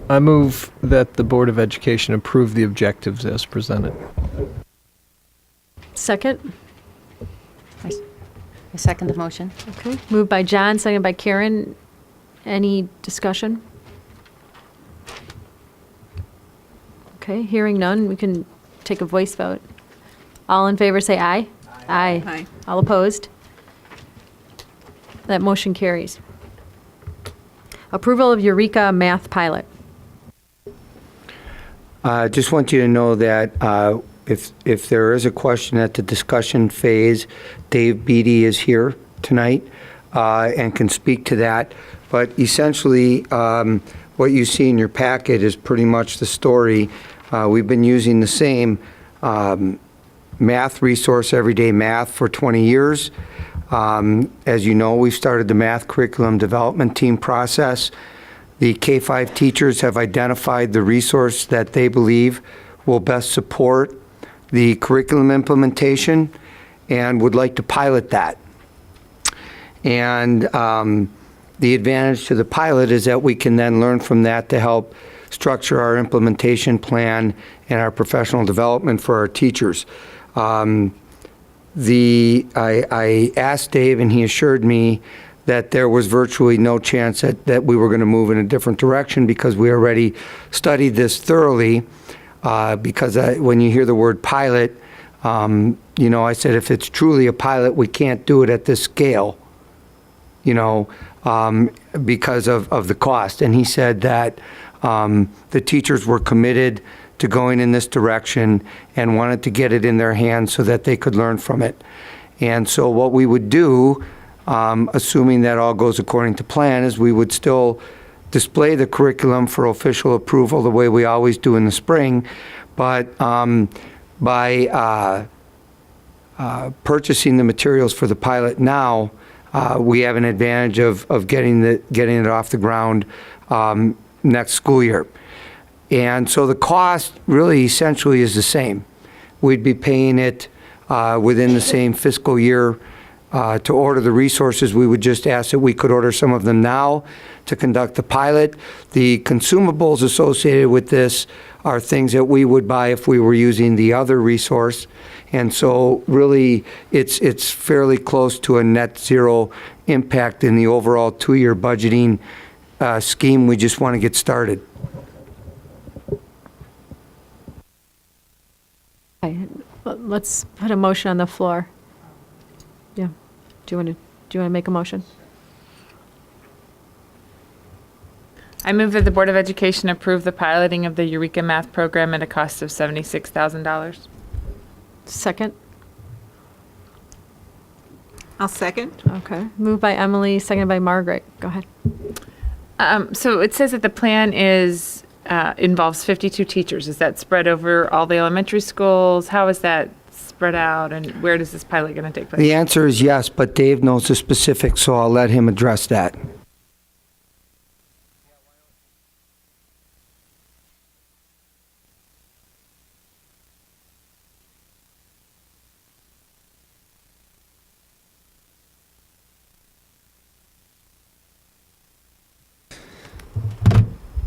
I move that the Board of Education approve the objectives as presented. Second? I second the motion. Okay, moved by John, seconded by Karen. Any discussion? Okay, hearing none, we can take a voice vote. All in favor say aye. Aye. Aye. All opposed? That motion carries. Approval of Eureka Math Pilot. Just want you to know that if there is a question at the discussion phase, Dave Beatty is here tonight and can speak to that. But essentially, what you see in your packet is pretty much the story. We've been using the same math resource, Everyday Math, for 20 years. As you know, we've started the math curriculum development team process. The K-5 teachers have identified the resource that they believe will best support the curriculum implementation and would like to pilot that. And the advantage to the pilot is that we can then learn from that to help structure our implementation plan and our professional development for our teachers. I asked Dave, and he assured me that there was virtually no chance that we were going to move in a different direction because we already studied this thoroughly. Because when you hear the word pilot, I said if it's truly a pilot, we can't do it at this scale, because of the cost. And he said that the teachers were committed to going in this direction and wanted to get it in their hands so that they could learn from it. And so what we would do, assuming that all goes according to plan, is we would still display the curriculum for official approval the way we always do in the spring, but by purchasing the materials for the pilot now, we have an advantage of getting it off the ground next school year. And so the cost really essentially is the same. We'd be paying it within the same fiscal year to order the resources. We would just ask that we could order some of them now to conduct the pilot. The consumables associated with this are things that we would buy if we were using the other resource. And so really, it's fairly close to a net zero impact in the overall 2-year budgeting scheme. We just want to get started. Okay, let's put a motion on the floor. Yeah. Do you want to make a motion? I move that the Board of Education approve the piloting of the Eureka Math program at a cost of $76,000. Second? I'll second. Okay. Moved by Emily, seconded by Margaret. Go ahead. So it says that the plan involves 52 teachers. Is that spread over all the elementary schools? How is that spread out, and where does this pilot going to take place? The answer is yes, but Dave knows the specifics, so I'll let him address that.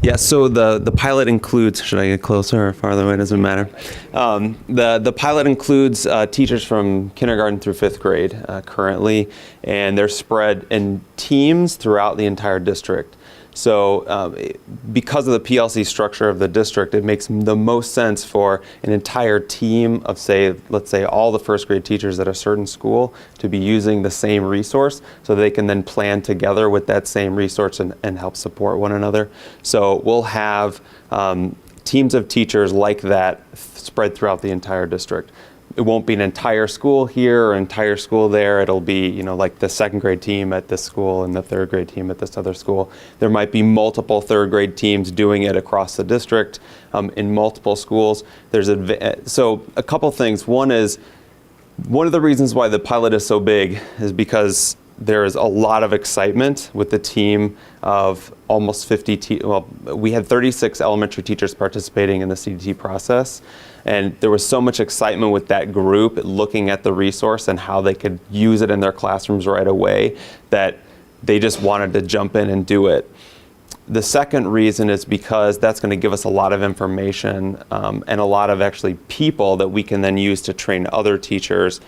Yeah, so the pilot includes, should I get closer or farther away, doesn't matter. The pilot includes teachers from kindergarten through 5th grade currently, and they're spread in teams throughout the entire district. So because of the PLC structure of the district, it makes the most sense for an entire team of, let's say all the 1st grade teachers at a certain school to be using the same resource so they can then plan together with that same resource and help support one another. So we'll have teams of teachers like that spread throughout the entire district. It won't be an entire school here or entire school there. It'll be, like the 2nd grade team at this school and the 3rd grade team at this other school. There might be multiple 3rd grade teams doing it across the district in multiple schools. So a couple things. One is, one of the reasons why the pilot is so big is because there is a lot of excitement with the team of almost 50, we had 36 elementary teachers participating in the CDT process. And there was so much excitement with that group looking at the resource and how they could use it in their classrooms right away that they just wanted to jump in and do it. The second reason is because that's going to give us a lot of information and a lot of actually people that we can then use to train other teachers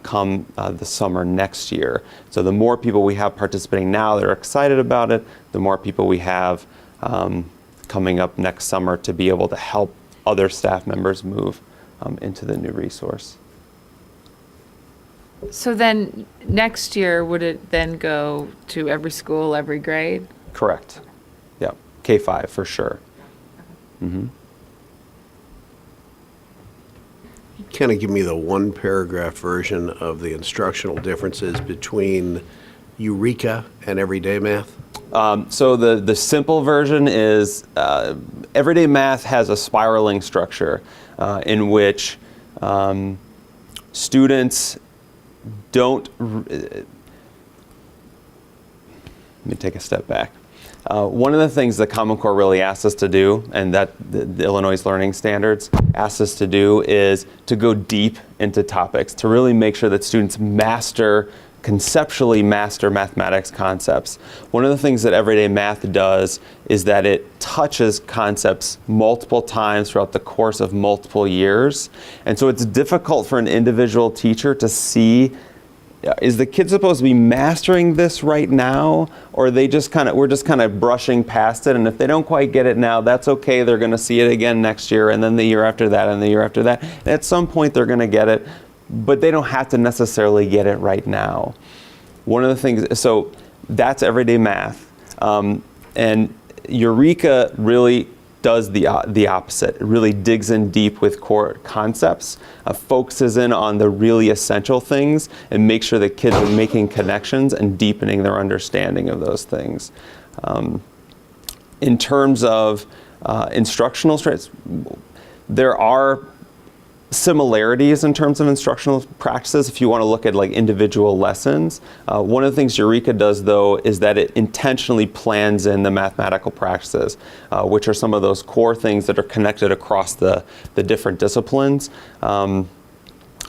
come the summer next year. So the more people we have participating now that are excited about it, the more people we have coming up next summer to be able to help other staff members move into the new resource. So then next year, would it then go to every school, every grade? Correct. Yeah, K-5 for sure. Mm-hmm. Kind of give me the one paragraph version of the instructional differences between Eureka and Everyday Math? So the simple version is Everyday Math has a spiraling structure in which students don't... Let me take a step back. One of the things the Common Core really asks us to do, and that the Illinois Learning Standards asks us to do, is to go deep into topics, to really make sure that students conceptually master mathematics concepts. One of the things that Everyday Math does is that it touches concepts multiple times throughout the course of multiple years. And so it's difficult for an individual teacher to see, is the kid supposed to be mastering this right now, or we're just kind of brushing past it, and if they don't quite get it now, that's okay. They're going to see it again next year, and then the year after that, and the year after that. And at some point, they're going to get it, but they don't have to necessarily get it right now. One of the things, so that's Everyday Math, and Eureka really does the opposite. It really digs in deep with core concepts, focuses in on the really essential things, and makes sure that kids are making connections and deepening their understanding of those things. In terms of instructional strengths, there are similarities in terms of instructional practices if you want to look at like individual lessons. One of the things Eureka does though is that it intentionally plans in the mathematical practices, which are some of those core things that are connected across the different disciplines.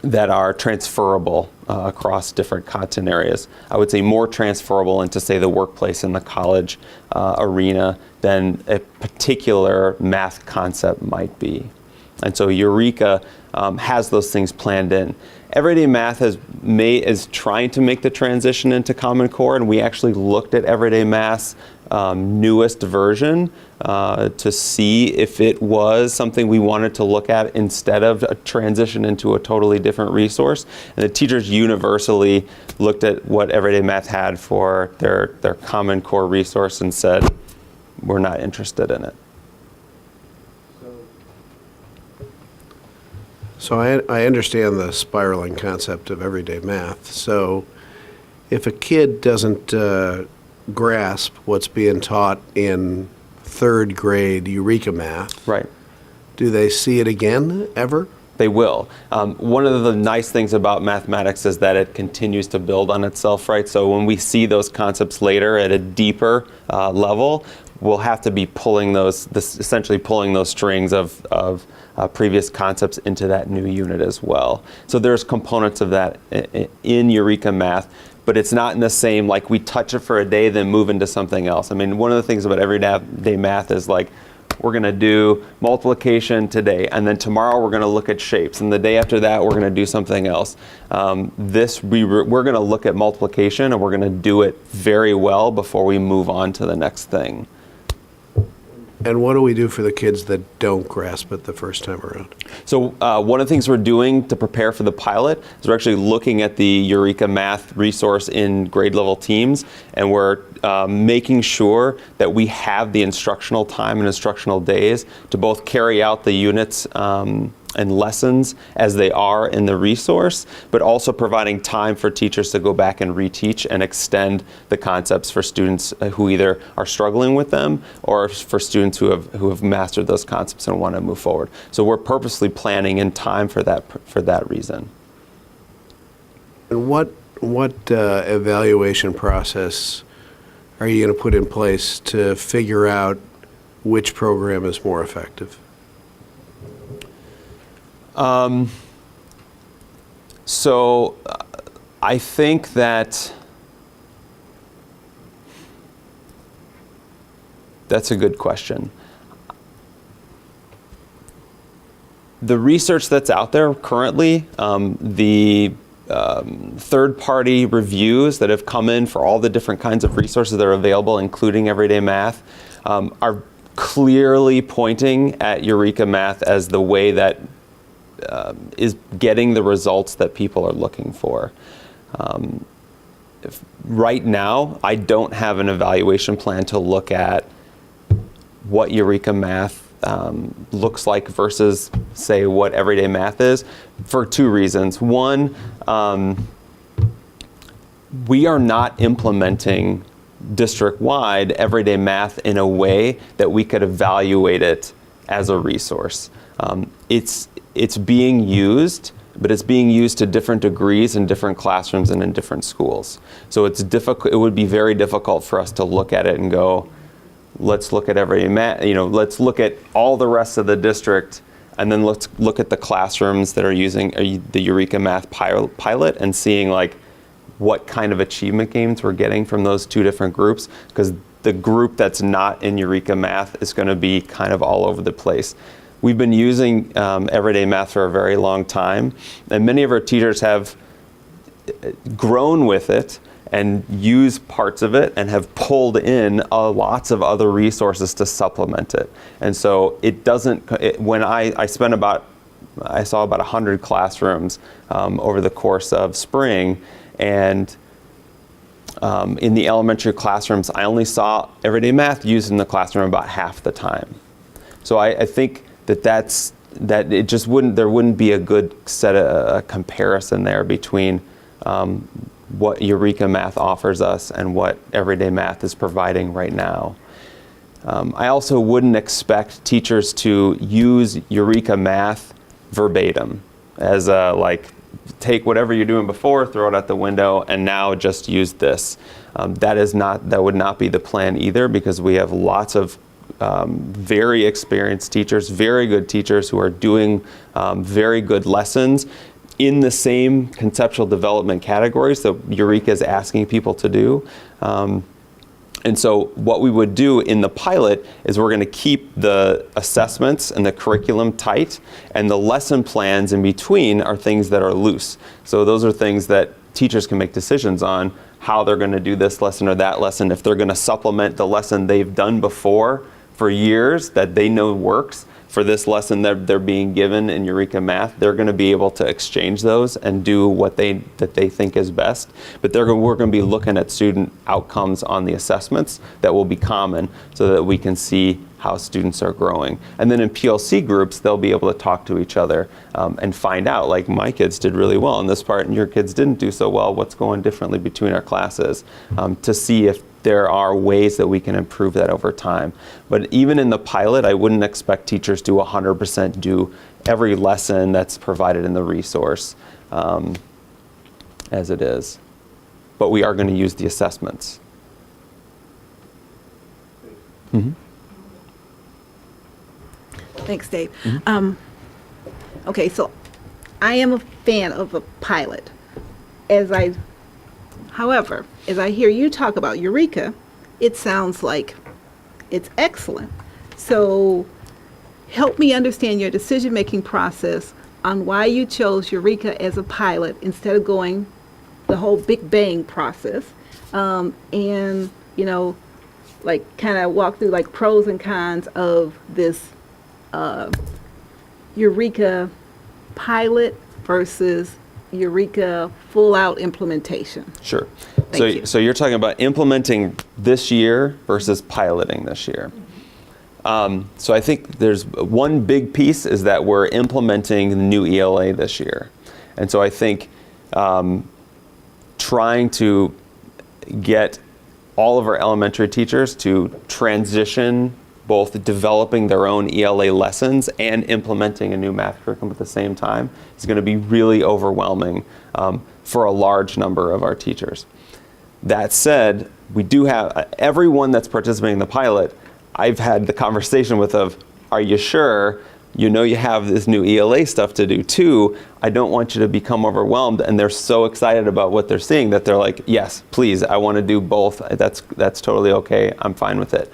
that are transferable across different content areas. I would say more transferable into, say, the workplace and the college arena than a particular math concept might be. And so Eureka has those things planned in. Everyday Math is trying to make the transition into Common Core, and we actually looked at Everyday Math's newest version to see if it was something we wanted to look at instead of a transition into a totally different resource. And the teachers universally looked at what Everyday Math had for their Common Core resource and said, we're not interested in it. So I understand the spiraling concept of everyday math. So if a kid doesn't grasp what's being taught in third grade Eureka Math, right? Do they see it again ever? They will. One of the nice things about mathematics is that it continues to build on itself, right? So when we see those concepts later at a deeper level, we'll have to be pulling essentially pulling those strings of previous concepts into that new unit as well. So there's components of that in Eureka Math, but it's not in the same, like we touch it for a day, then move into something else. I mean, one of the things about everyday math is like, we're going to do multiplication today, and then tomorrow we're going to look at shapes, and the day after that we're going to do something else. We're going to look at multiplication, and we're going to do it very well before we move on to the next thing. And what do we do for the kids that don't grasp it the first time around? So one of the things we're doing to prepare for the pilot is we're actually looking at the Eureka Math resource in grade level teams, and we're making sure that we have the instructional time and instructional days to both carry out the units and lessons as they are in the resource, but also providing time for teachers to go back and reteach and extend the concepts for students who either are struggling with them or for students who have mastered those concepts and want to move forward. So we're purposely planning in time for that reason. And what evaluation process are you going to put in place to figure out which program is more effective? So I think that that's a good question. The research that's out there currently, the third-party reviews that have come in for all the different kinds of resources that are available, including Everyday Math, are clearly pointing at Eureka Math as the way that is getting the results that people are looking for. Right now, I don't have an evaluation plan to look at what Eureka Math looks like versus, say, what Everyday Math is, for two reasons. One, we are not implementing district-wide Everyday Math in a way that we could evaluate it as a resource. It's being used, but it's being used to different degrees in different classrooms and in different schools. So it's difficult. It would be very difficult for us to look at it and go, let's look at Everyday Math. Let's look at all the rest of the district, and then let's look at the classrooms that are using the Eureka Math pilot and seeing like what kind of achievement gains we're getting from those two different groups. Because the group that's not in Eureka Math is going to be kind of all over the place. We've been using Everyday Math for a very long time, and many of our teachers have grown with it and used parts of it and have pulled in lots of other resources to supplement it. And so it doesn't, when I saw about 100 classrooms over the course of spring, and in the elementary classrooms, I only saw Everyday Math used in the classroom about half the time. So I think that it just there wouldn't be a good set of a comparison there between what Eureka Math offers us and what Everyday Math is providing right now. I also wouldn't expect teachers to use Eureka Math verbatim as take whatever you're doing before, throw it out the window, and now just use this. That would not be the plan either, because we have lots of very experienced teachers, very good teachers who are doing very good lessons in the same conceptual development categories that Eureka is asking people to do. And so what we would do in the pilot is we're going to keep the assessments and the curriculum tight, and the lesson plans in between are things that are loose. So those are things that teachers can make decisions on, how they're going to do this lesson or that lesson, if they're going to supplement the lesson they've done before for years that they know works. For this lesson that they're being given in Eureka Math, they're going to be able to exchange those and do what they think is best. But we're going to be looking at student outcomes on the assessments that will be common so that we can see how students are growing. And then in PLC groups, they'll be able to talk to each other and find out, like, my kids did really well in this part and your kids didn't do so well, what's going differently between our classes, to see if there are ways that we can improve that over time. But even in the pilot, I wouldn't expect teachers to 100% do every lesson that's provided in the resource as it is. But we are going to use the assessments. Mm-hmm. Thanks, Dave. Okay, so I am a fan of a pilot. However, as I hear you talk about Eureka, it sounds like it's excellent. So help me understand your decision-making process on why you chose Eureka as a pilot instead of going the whole Big Bang process. And, you know, like kind of walk through like pros and cons of this Eureka pilot versus Eureka full-out implementation. Sure. Thank you. So you're talking about implementing this year versus piloting this year. So I think there's one big piece is that we're implementing the new ELA this year. And so I think trying to get all of our elementary teachers to transition both developing their own ELA lessons and implementing a new math curriculum at the same time is going to be really overwhelming for a large number of our teachers. That said, we do have everyone that's participating in the pilot, I've had the conversation with are you sure? You know you have this new ELA stuff to do too. I don't want you to become overwhelmed. And they're so excited about what they're seeing that they're like, yes, please, I want to do both. That's totally okay. I'm fine with it.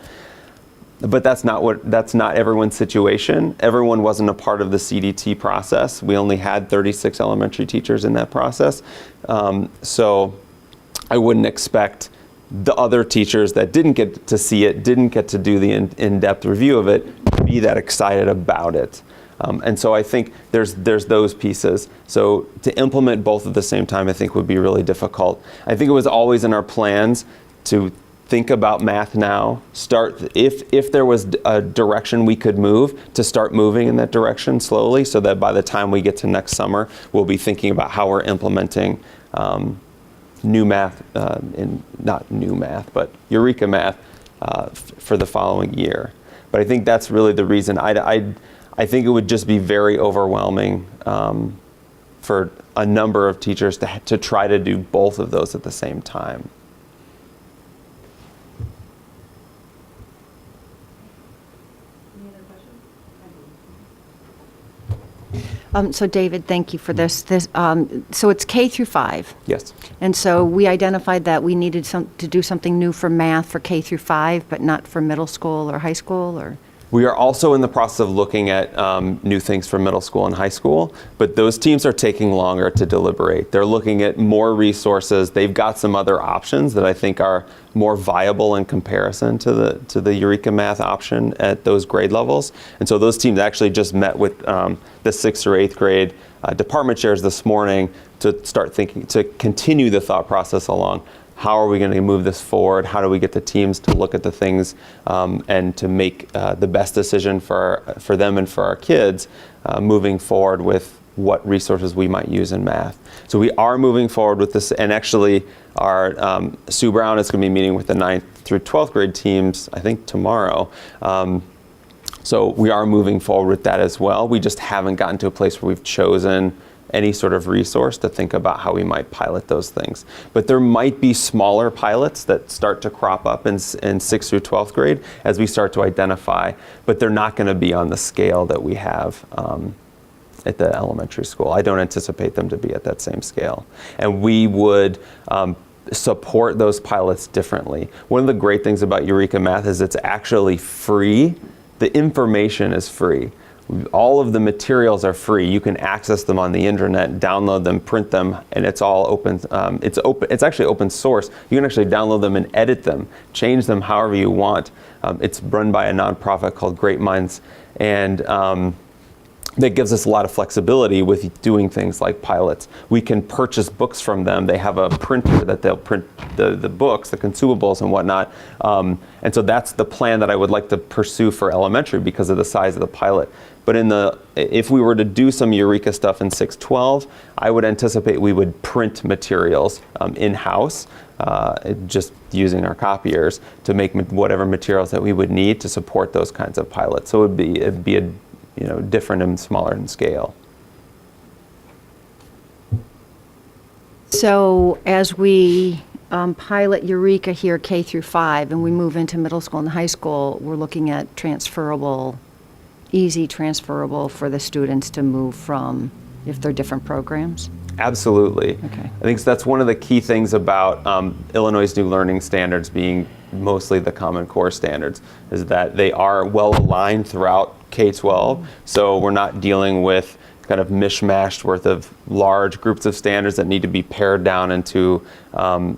But that's not everyone's situation. Everyone wasn't a part of the CDT process. We only had 36 elementary teachers in that process. So I wouldn't expect the other teachers that didn't get to see it, didn't get to do the in-depth review of it, to be that excited about it. And so I think there's those pieces. So to implement both at the same time, I think would be really difficult. I think it was always in our plans to think about math now, if there was a direction we could move, to start moving in that direction slowly so that by the time we get to next summer, we'll be thinking about how we're implementing new math, not new math, but Eureka Math for the following year. But I think that's really the reason. I think it would just be very overwhelming for a number of teachers to try to do both of those at the same time. So David, thank you for this. So it's K through 5. Yes. And so we identified that we needed to do something new for math for K through 5, but not for middle school or high school, or? We are also in the process of looking at new things for middle school and high school, but those teams are taking longer to deliberate. They're looking at more resources. They've got some other options that I think are more viable in comparison to the Eureka Math option at those grade levels. And so those teams actually just met with the 6th or 8th grade department chairs this morning to start thinking, to continue the thought process along. How are we going to move this forward? How do we get the teams to look at the things and to make the best decision for them and for our kids moving forward with what resources we might use in math. So we are moving forward with this, and actually our Sue Brown is going to be meeting with the 9th through 12th grade teams, I think tomorrow. So we are moving forward with that as well. We just haven't gotten to a place where we've chosen any sort of resource to think about how we might pilot those things. But there might be smaller pilots that start to crop up in 6th through 12th grade as we start to identify, but they're not going to be on the scale that we have at the elementary school. I don't anticipate them to be at that same scale. And we would support those pilots differently. One of the great things about Eureka Math is it's actually free. The information is free. All of the materials are free. You can access them on the internet, download them, print them, and it's all open. It's actually open source. You can actually download them and edit them, change them however you want. It's run by a nonprofit called Great Minds, and that gives us a lot of flexibility with doing things like pilots. We can purchase books from them. They have a printer that they'll print the books, the consumables and whatnot. And so that's the plan that I would like to pursue for elementary because of the size of the pilot. But if we were to do some Eureka stuff in 612, I would anticipate we would print materials in-house, just using our copiers to make whatever materials that we would need to support those kinds of pilots. So it'd be a different and smaller in scale. So as we pilot Eureka here K through 5 and we move into middle school and high school, we're looking at easy transferable for the students to move from if they're different programs? Absolutely. Okay. I think that's one of the key things about Illinois' new learning standards being mostly the Common Core standards, is that they are well aligned throughout K-12. So we're not dealing with kind of mishmashed worth of large groups of standards that need to be pared down into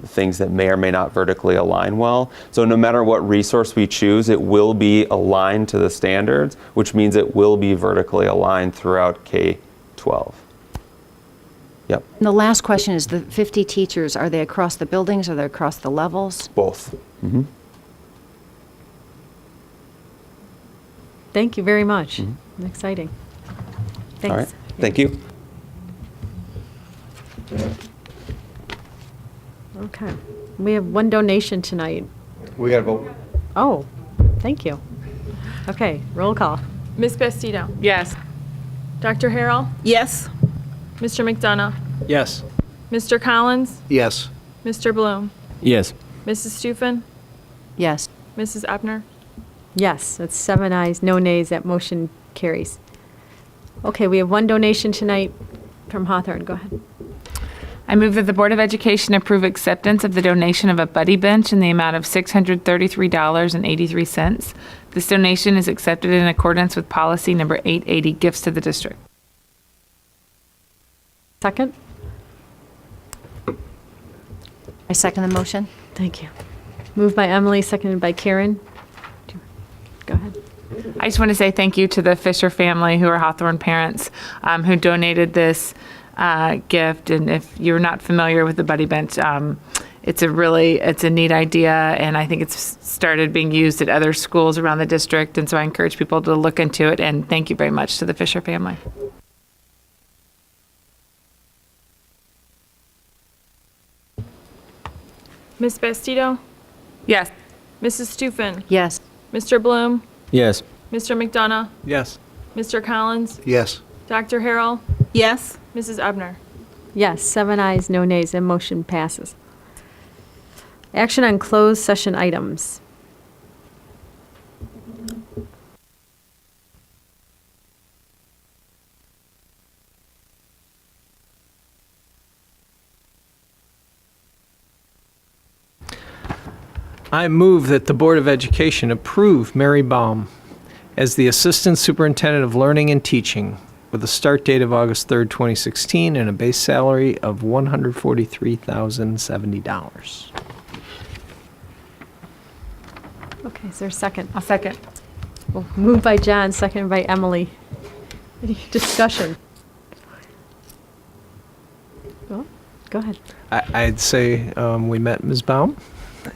things that may or may not vertically align well. So no matter what resource we choose, it will be aligned to the standards, which means it will be vertically aligned throughout K-12. Yep. And the last question is the 50 teachers, are they across the buildings, are they across the levels? Both. Mm-hmm. Thank you very much. Exciting. Thanks. All right. Thank you. Okay. We have one donation tonight. We got to vote. Oh, thank you. Okay, roll call. Ms. Bastido? Yes. Dr. Harrell? Yes. Mr. McDonough? Yes. Mr. Collins? Yes. Mr. Bloom? Yes. Mrs. Stufen? Yes. Mrs. Ebner? Yes, that's 7 ayes, no nays. That motion carries. Okay, we have one donation tonight from Hawthorne. Go ahead. I move that the Board of Education approve acceptance of the donation of a buddy bench in the amount of $633.83. This donation is accepted in accordance with policy number 880, gifts to the district. Second? I second the motion. Thank you. Moved by Emily, seconded by Karen. Go ahead. I just want to say thank you to the Fisher family, who are Hawthorne parents, who donated this gift. And if you're not familiar with the Buddy Bench, it's a neat idea, and I think it's started being used at other schools around the district. And so I encourage people to look into it. And thank you very much to the Fisher family. Ms. Bastido? Yes. Mrs. Stufen? Yes. Mr. Bloom? Yes. Mr. McDonough? Yes. Mr. Collins? Yes. Dr. Harrell? Yes. Mrs. Ebner? Yes, 7 ayes, no nays, and motion passes. Action on closed session items. I move that the Board of Education approve Mary Baum as the Assistant Superintendent of Learning and Teaching with a start date of August 3rd, 2016, and a base salary of $143,070. Okay, is there a second? I'll second. Well, moved by John, seconded by Emily. Any discussion? Well, go ahead. I'd say we met Ms. Baum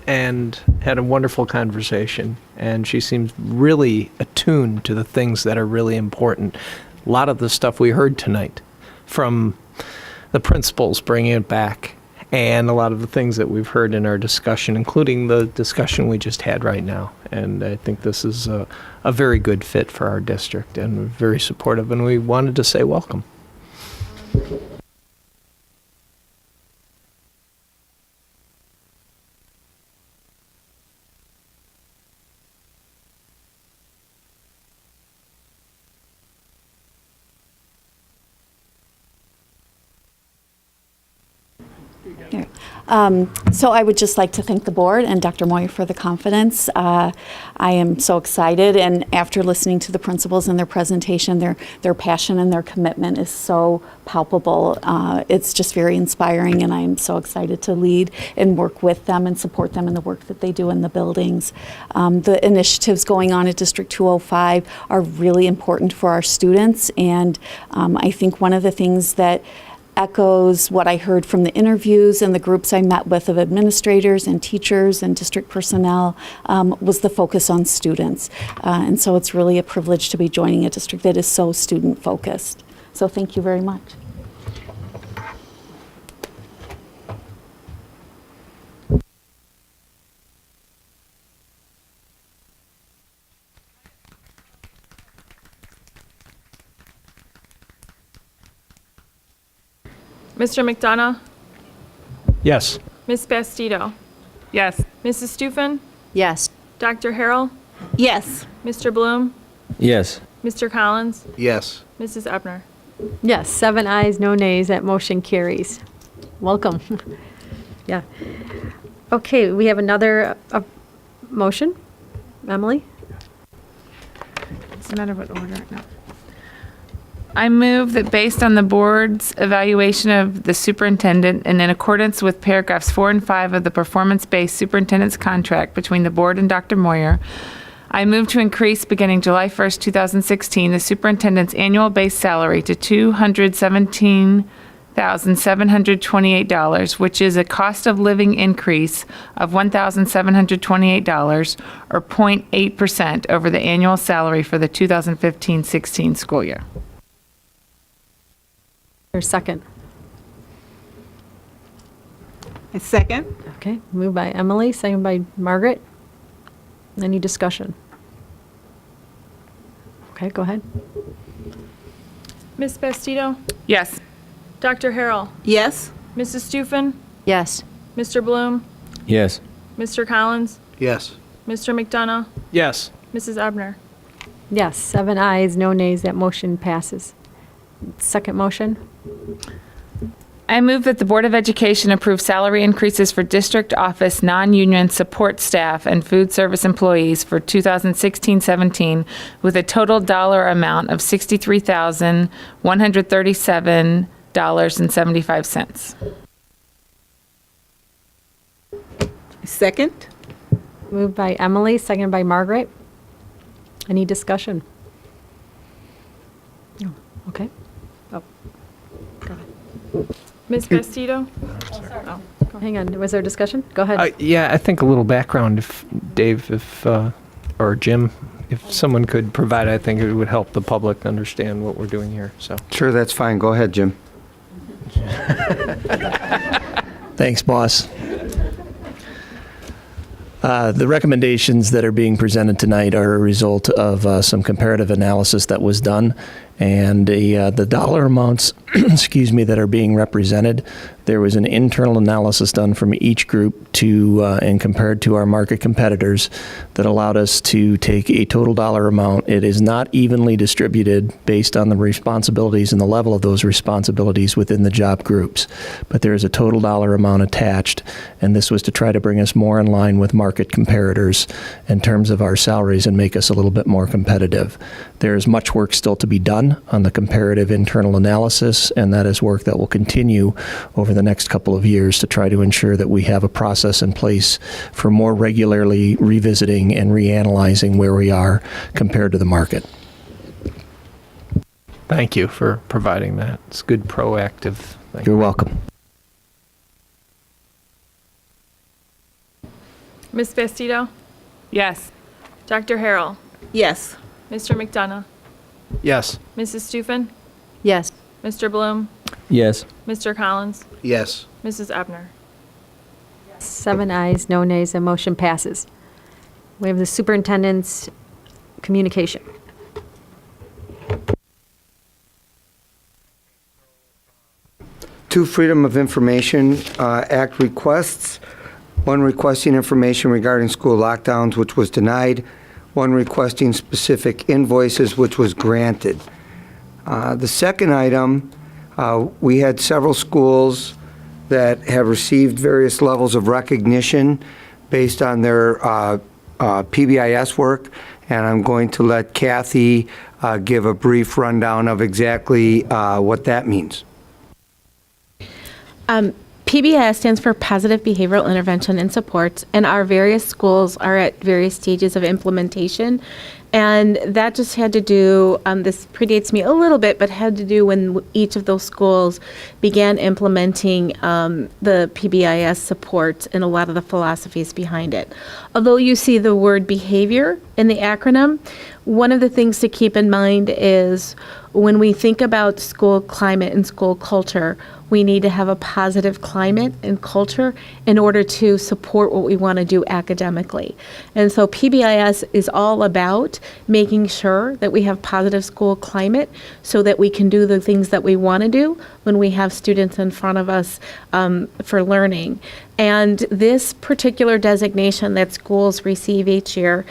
and had a wonderful conversation, and she seems really attuned to the things that are really important. A lot of the stuff we heard tonight from the principals bringing it back, and a lot of the things that we've heard in our discussion, including the discussion we just had right now. And I think this is a very good fit for our district, and we're very supportive, and we wanted to say welcome. So I would just like to thank the board and Dr. Moyer for the confidence. I am so excited, and after listening to the principals and their presentation, their passion and their commitment is so palpable. It's just very inspiring, and I'm so excited to lead and work with them and support them in the work that they do in the buildings. The initiatives going on at District 205 are really important for our students, and I think one of the things that echoes what I heard from the interviews and the groups I met with of administrators and teachers and district personnel was the focus on students. And so it's really a privilege to be joining a district that is so student focused. So thank you very much. Mr. McDonough? Yes. Ms. Bastido? Yes. Mrs. Stufen? Yes. Dr. Harrell? Yes. Mr. Bloom? Yes. Mr. Collins? Yes. Mrs. Ebner? Yes, 7 ayes, no nays, that motion carries. Welcome. Yeah. Okay, we have another motion. Emily? Doesn't matter what order. No. I move that based on the board's evaluation of the superintendent and in accordance with paragraphs 4 and 5 of the performance-based superintendent's contract between the board and Dr. Moyer, I move to increase beginning July 1st, 2016, the superintendent's annual base salary to $217,728, which is a cost of living increase of $1,728 or 0.8% over the annual salary for the 2015-16 school year. Or second? A second. Okay, moved by Emily, second by Margaret. Any discussion? Okay, go ahead. Ms. Bastido? Yes. Dr. Harrell? Yes. Mrs. Stufen? Yes. Mr. Bloom? Yes. Mr. Collins? Yes. Mr. McDonough? Yes. Mrs. Ebner? Yes, 7 ayes, no nays, that motion passes. Second motion? I move that the Board of Education approve salary increases for district office non-union support staff and food service employees for 2016-17 with a total dollar amount of $63,137.75. Second. Moved by Emily, second by Margaret. Any discussion? No. Okay. Oh, go ahead. Ms. Bastido? Hang on, was there discussion? Go ahead. Yeah, I think a little background, if Dave, or Jim, if someone could provide, I think it would help the public understand what we're doing here. So. Sure, that's fine. Go ahead, Jim. Thanks, boss. The recommendations that are being presented tonight are a result of some comparative analysis that was done, and the dollar amounts, excuse me, that are being represented. There was an internal analysis done from each group and compared to our market competitors that allowed us to take a total dollar amount. It is not evenly distributed based on the responsibilities and the level of those responsibilities within the job groups, but there is a total dollar amount attached, and this was to try to bring us more in line with market comparators in terms of our salaries and make us a little bit more competitive. There is much work still to be done on the comparative internal analysis, and that is work that will continue over the next couple of years to try to ensure that we have a process in place for more regularly revisiting and reanalyzing where we are compared to the market. Thank you for providing that. It's good proactive. Thank You're you. welcome. Ms. Bastido? Yes. Dr. Harrell? Yes. Mr. McDonough? Yes. Mrs. Stufen? Yes. Mr. Bloom? Yes. Mr. Collins? Yes. Mrs. Ebner? 7 ayes, no nays, and motion passes. We have the superintendent's communication. Two Freedom of Information Act requests. One requesting information regarding school lockdowns, which was denied. One requesting specific invoices, which was granted. The second item, we had several schools that have received various levels of recognition based on their PBIS work, and I'm going to let Kathy give a brief rundown of exactly what that means. PBIS stands for Positive Behavioral Intervention and Support, and our various schools are at various stages of implementation. And that just had to do, this predates me a little bit, but had to do when each of those schools began implementing the PBIS support and a lot of the philosophies behind it. Although you see the word behavior in the acronym, one of the things to keep in mind is when we think about school climate and school culture, we need to have a positive climate and culture in order to support what we want to do academically. And so PBIS is all about making sure that we have positive school climate so that we can do the things that we want to do when we have students in front of us for learning. And this particular designation that schools receive each year,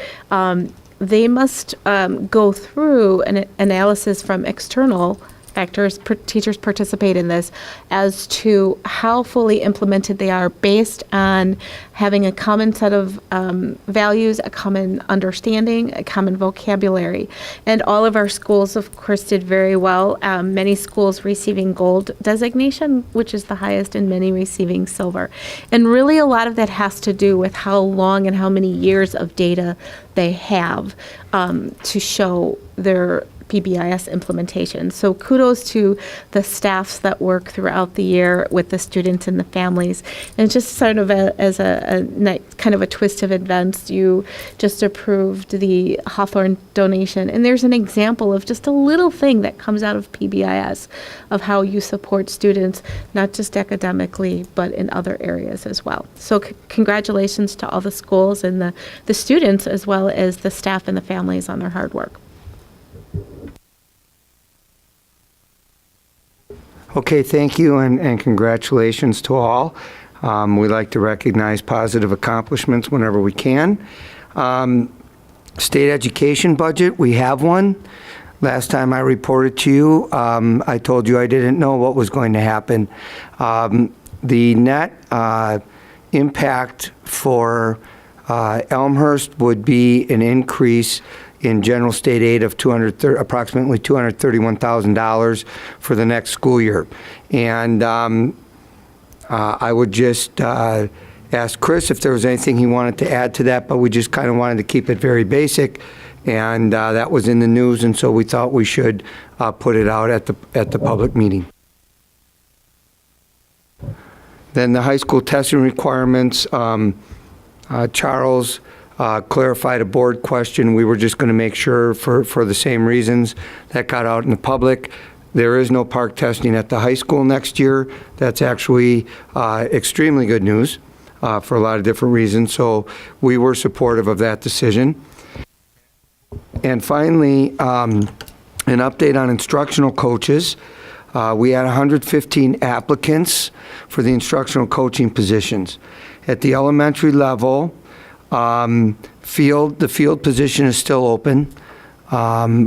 they must go through an analysis from external factors, teachers participate in this, as to how fully implemented they are based on having a common set of values, a common understanding, a common vocabulary. And all of our schools, of course, did very well. Many schools receiving gold designation, which is the highest, and many receiving silver. And really a lot of that has to do with how long and how many years of data they have to show their PBIS implementation. So kudos to the staffs that work throughout the year with the students and the families. And just sort of as a kind of a twist of events, you just approved the Hawthorne donation. And there's an example of just a little thing that comes out of PBIS of how you support students, not just academically, but in other areas as well. So congratulations to all the schools and the students, as well as the staff and the families on their hard work. Okay, thank you, and congratulations to all. We like to recognize positive accomplishments whenever we can. State education budget, we have one. Last time I reported to you, I told you I didn't know what was going to happen. The net impact for Elmhurst would be an increase in general state aid of approximately $231,000 for the next school year. And I would just ask Chris if there was anything he wanted to add to that, but we just kind of wanted to keep it very basic. And that was in the news, and so we thought we should put it out at the public meeting. Then the high school testing requirements, Charles clarified a board question. We were just going to make sure for the same reasons that got out in the public. There is no park testing at the high school next year. That's actually extremely good news for a lot of different reasons. So we were supportive of that decision. And finally, an update on instructional coaches. We had 115 applicants for the instructional coaching positions. At the elementary level, the field position is still open.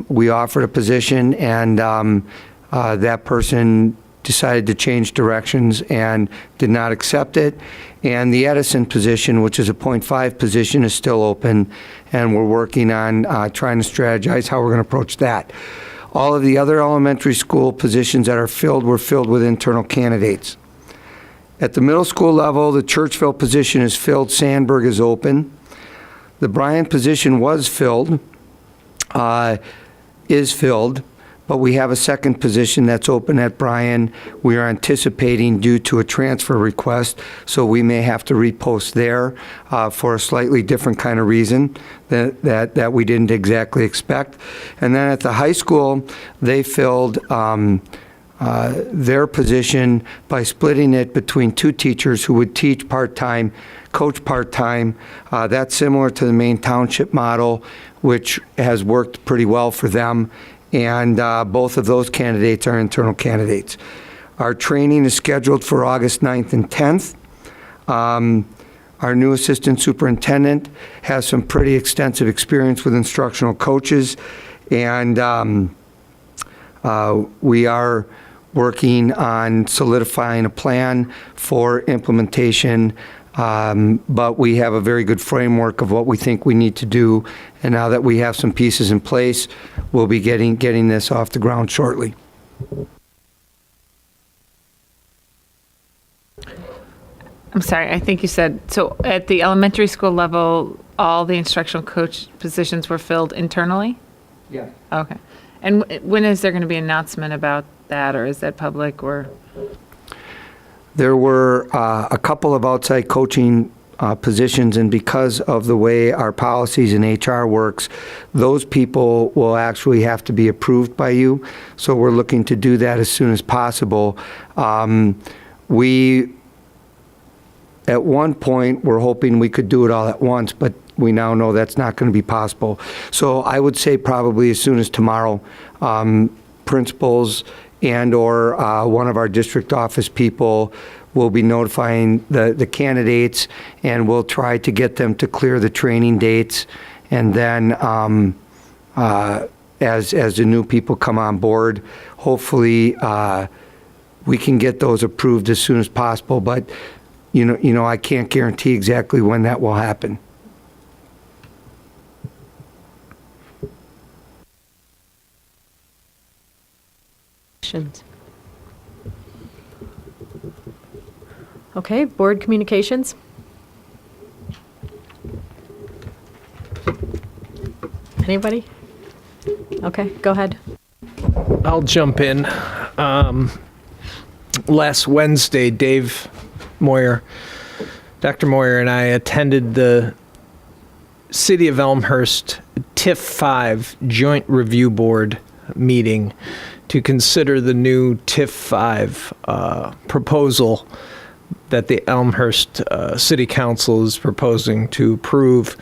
We offered a position, and that person decided to change directions and did not accept it. And the Edison position, which is a .5 position, is still open, and we're working on trying to strategize how we're going to approach that. All of the other elementary school positions that are filled were filled with internal candidates. At the middle school level, the Churchville position is filled. Sandburg is open. The Bryan position was filled, is filled, but we have a second position that's open at Bryan. We are anticipating due to a transfer request, so we may have to repost there for a slightly different kind of reason that we didn't exactly expect. And then at the high school, they filled their position by splitting it between two teachers who would teach part-time, coach part-time. That's similar to the Maine Township model, which has worked pretty well for them. And both of those candidates are internal candidates. Our training is scheduled for August 9th and 10th. Our new assistant superintendent has some pretty extensive experience with instructional coaches, and we are working on solidifying a plan for implementation, but we have a very good framework of what we think we need to do. And now that we have some pieces in place, we'll be getting this off the ground shortly. I'm sorry, I think you said, so at the elementary school level, all the instructional coach positions were filled internally? Yeah. Okay. And when is there going to be an announcement about that, or is that public, or? There were a couple of outside coaching positions, and because of the way our policies and HR works, those people will actually have to be approved by you. So we're looking to do that as soon as possible. We, at one point, were hoping we could do it all at once, but we now know that's not going to be possible. So I would say probably as soon as tomorrow, principals and/or one of our district office people will be notifying the candidates, and we'll try to get them to clear the training dates. And then as the new people come on board, hopefully we can get those approved as soon as possible. But you know, I can't guarantee exactly when that will happen. Okay, board communications. Anybody? Okay, go ahead. I'll jump in. Last Wednesday, Dave Moyer, Dr. Moyer and I attended the City of Elmhurst TIF 5 Joint Review Board meeting to consider the new TIF 5 proposal that the Elmhurst City Council is proposing to approve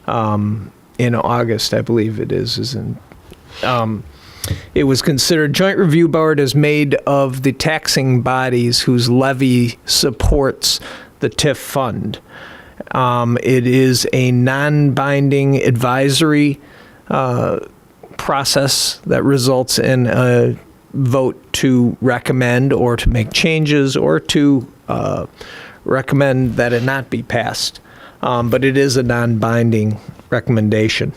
in August, I believe it is in. It was considered joint review board is made of the taxing bodies whose levy supports the TIF fund. It is a non-binding advisory process that results in a vote to recommend or to make changes or to recommend that it not be passed. But it is a non-binding recommendation.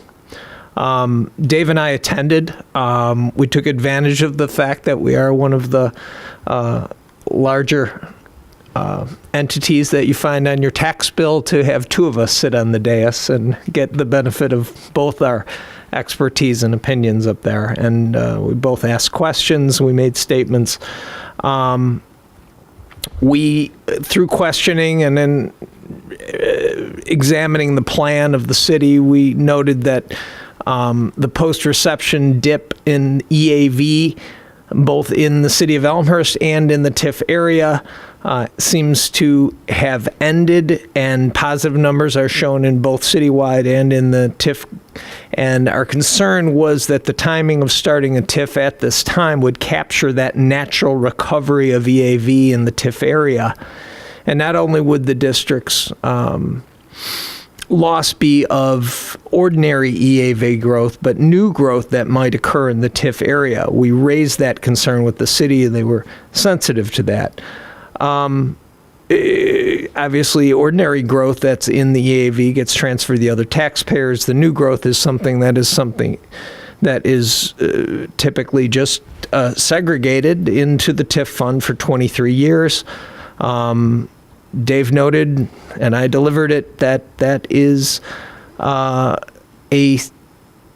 Dave and I attended. We took advantage of the fact that we are one of the larger entities that you find on your tax bill to have two of us sit on the dais and get the benefit of both our expertise and opinions up there. And we both asked questions. We made statements. We, through questioning and then examining the plan of the city, we noted that the post-reception dip in EAV, both in the city of Elmhurst and in the TIF area, seems to have ended, and positive numbers are shown in both citywide and in the TIF. And our concern was that the timing of starting a TIF at this time would capture that natural recovery of EAV in the TIF area. And not only would the district's loss be of ordinary EAV growth, but new growth that might occur in the TIF area. We raised that concern with the city, and they were sensitive to that. Obviously, ordinary growth that's in the EAV gets transferred to the other taxpayers. The new growth is something that is typically just segregated into the TIF fund for 23 years. Dave noted, and I delivered it, that is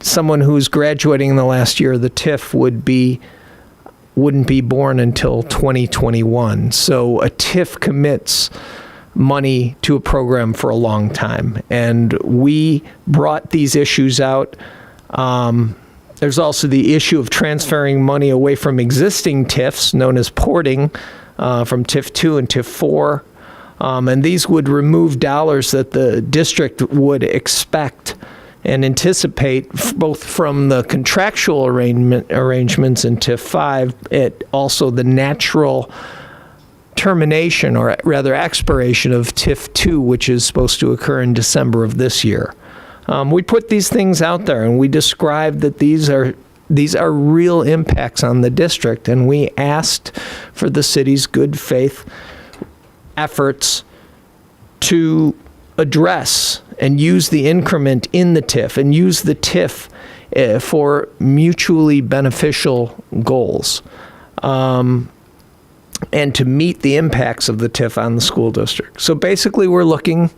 someone who's graduating in the last year of the TIF wouldn't be born until 2021. So a TIF commits money to a program for a long time. And we brought these issues out. There's also the issue of transferring money away from existing TIFs, known as porting, from TIF 2 and TIF 4. And these would remove dollars that the district would expect and anticipate both from the contractual arrangements in TIF 5, also the natural termination, or rather expiration, of TIF 2, which is supposed to occur in December of this year. We put these things out there, and we described that these are these are real impacts on the district, and we asked for the city's good faith efforts to address and use the increment in the TIF and use the TIF for mutually beneficial goals, and to meet the impacts of the TIF on the school district. So basically, we're looking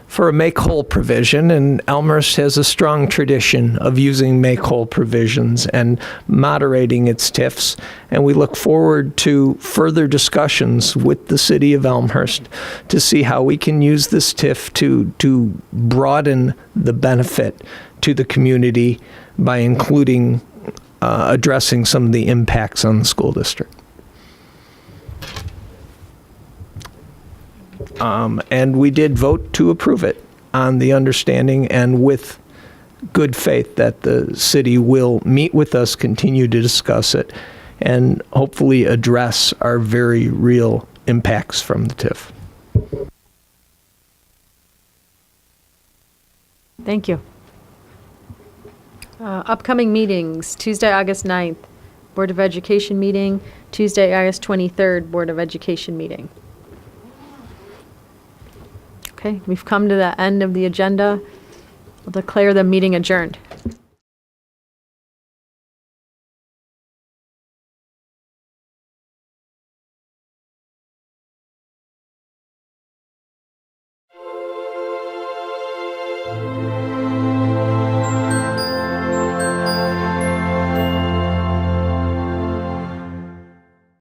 for a make-whole provision, and Elmhurst has a strong tradition of using make-whole provisions and moderating its TIFs, and we look forward to further discussions with the city of Elmhurst to see how we can use this TIF to broaden the benefit to the community by including addressing some of the impacts on the school district. And we did vote to approve it on the understanding and with good faith that the city will meet with us, continue to discuss it, and hopefully address our very real impacts from the TIF. Thank you. Upcoming meetings, Tuesday, August 9th, Board of Education meeting, Tuesday, August 23rd, Board of Education meeting. Okay, we've come to the end of the agenda. I'll declare the meeting adjourned.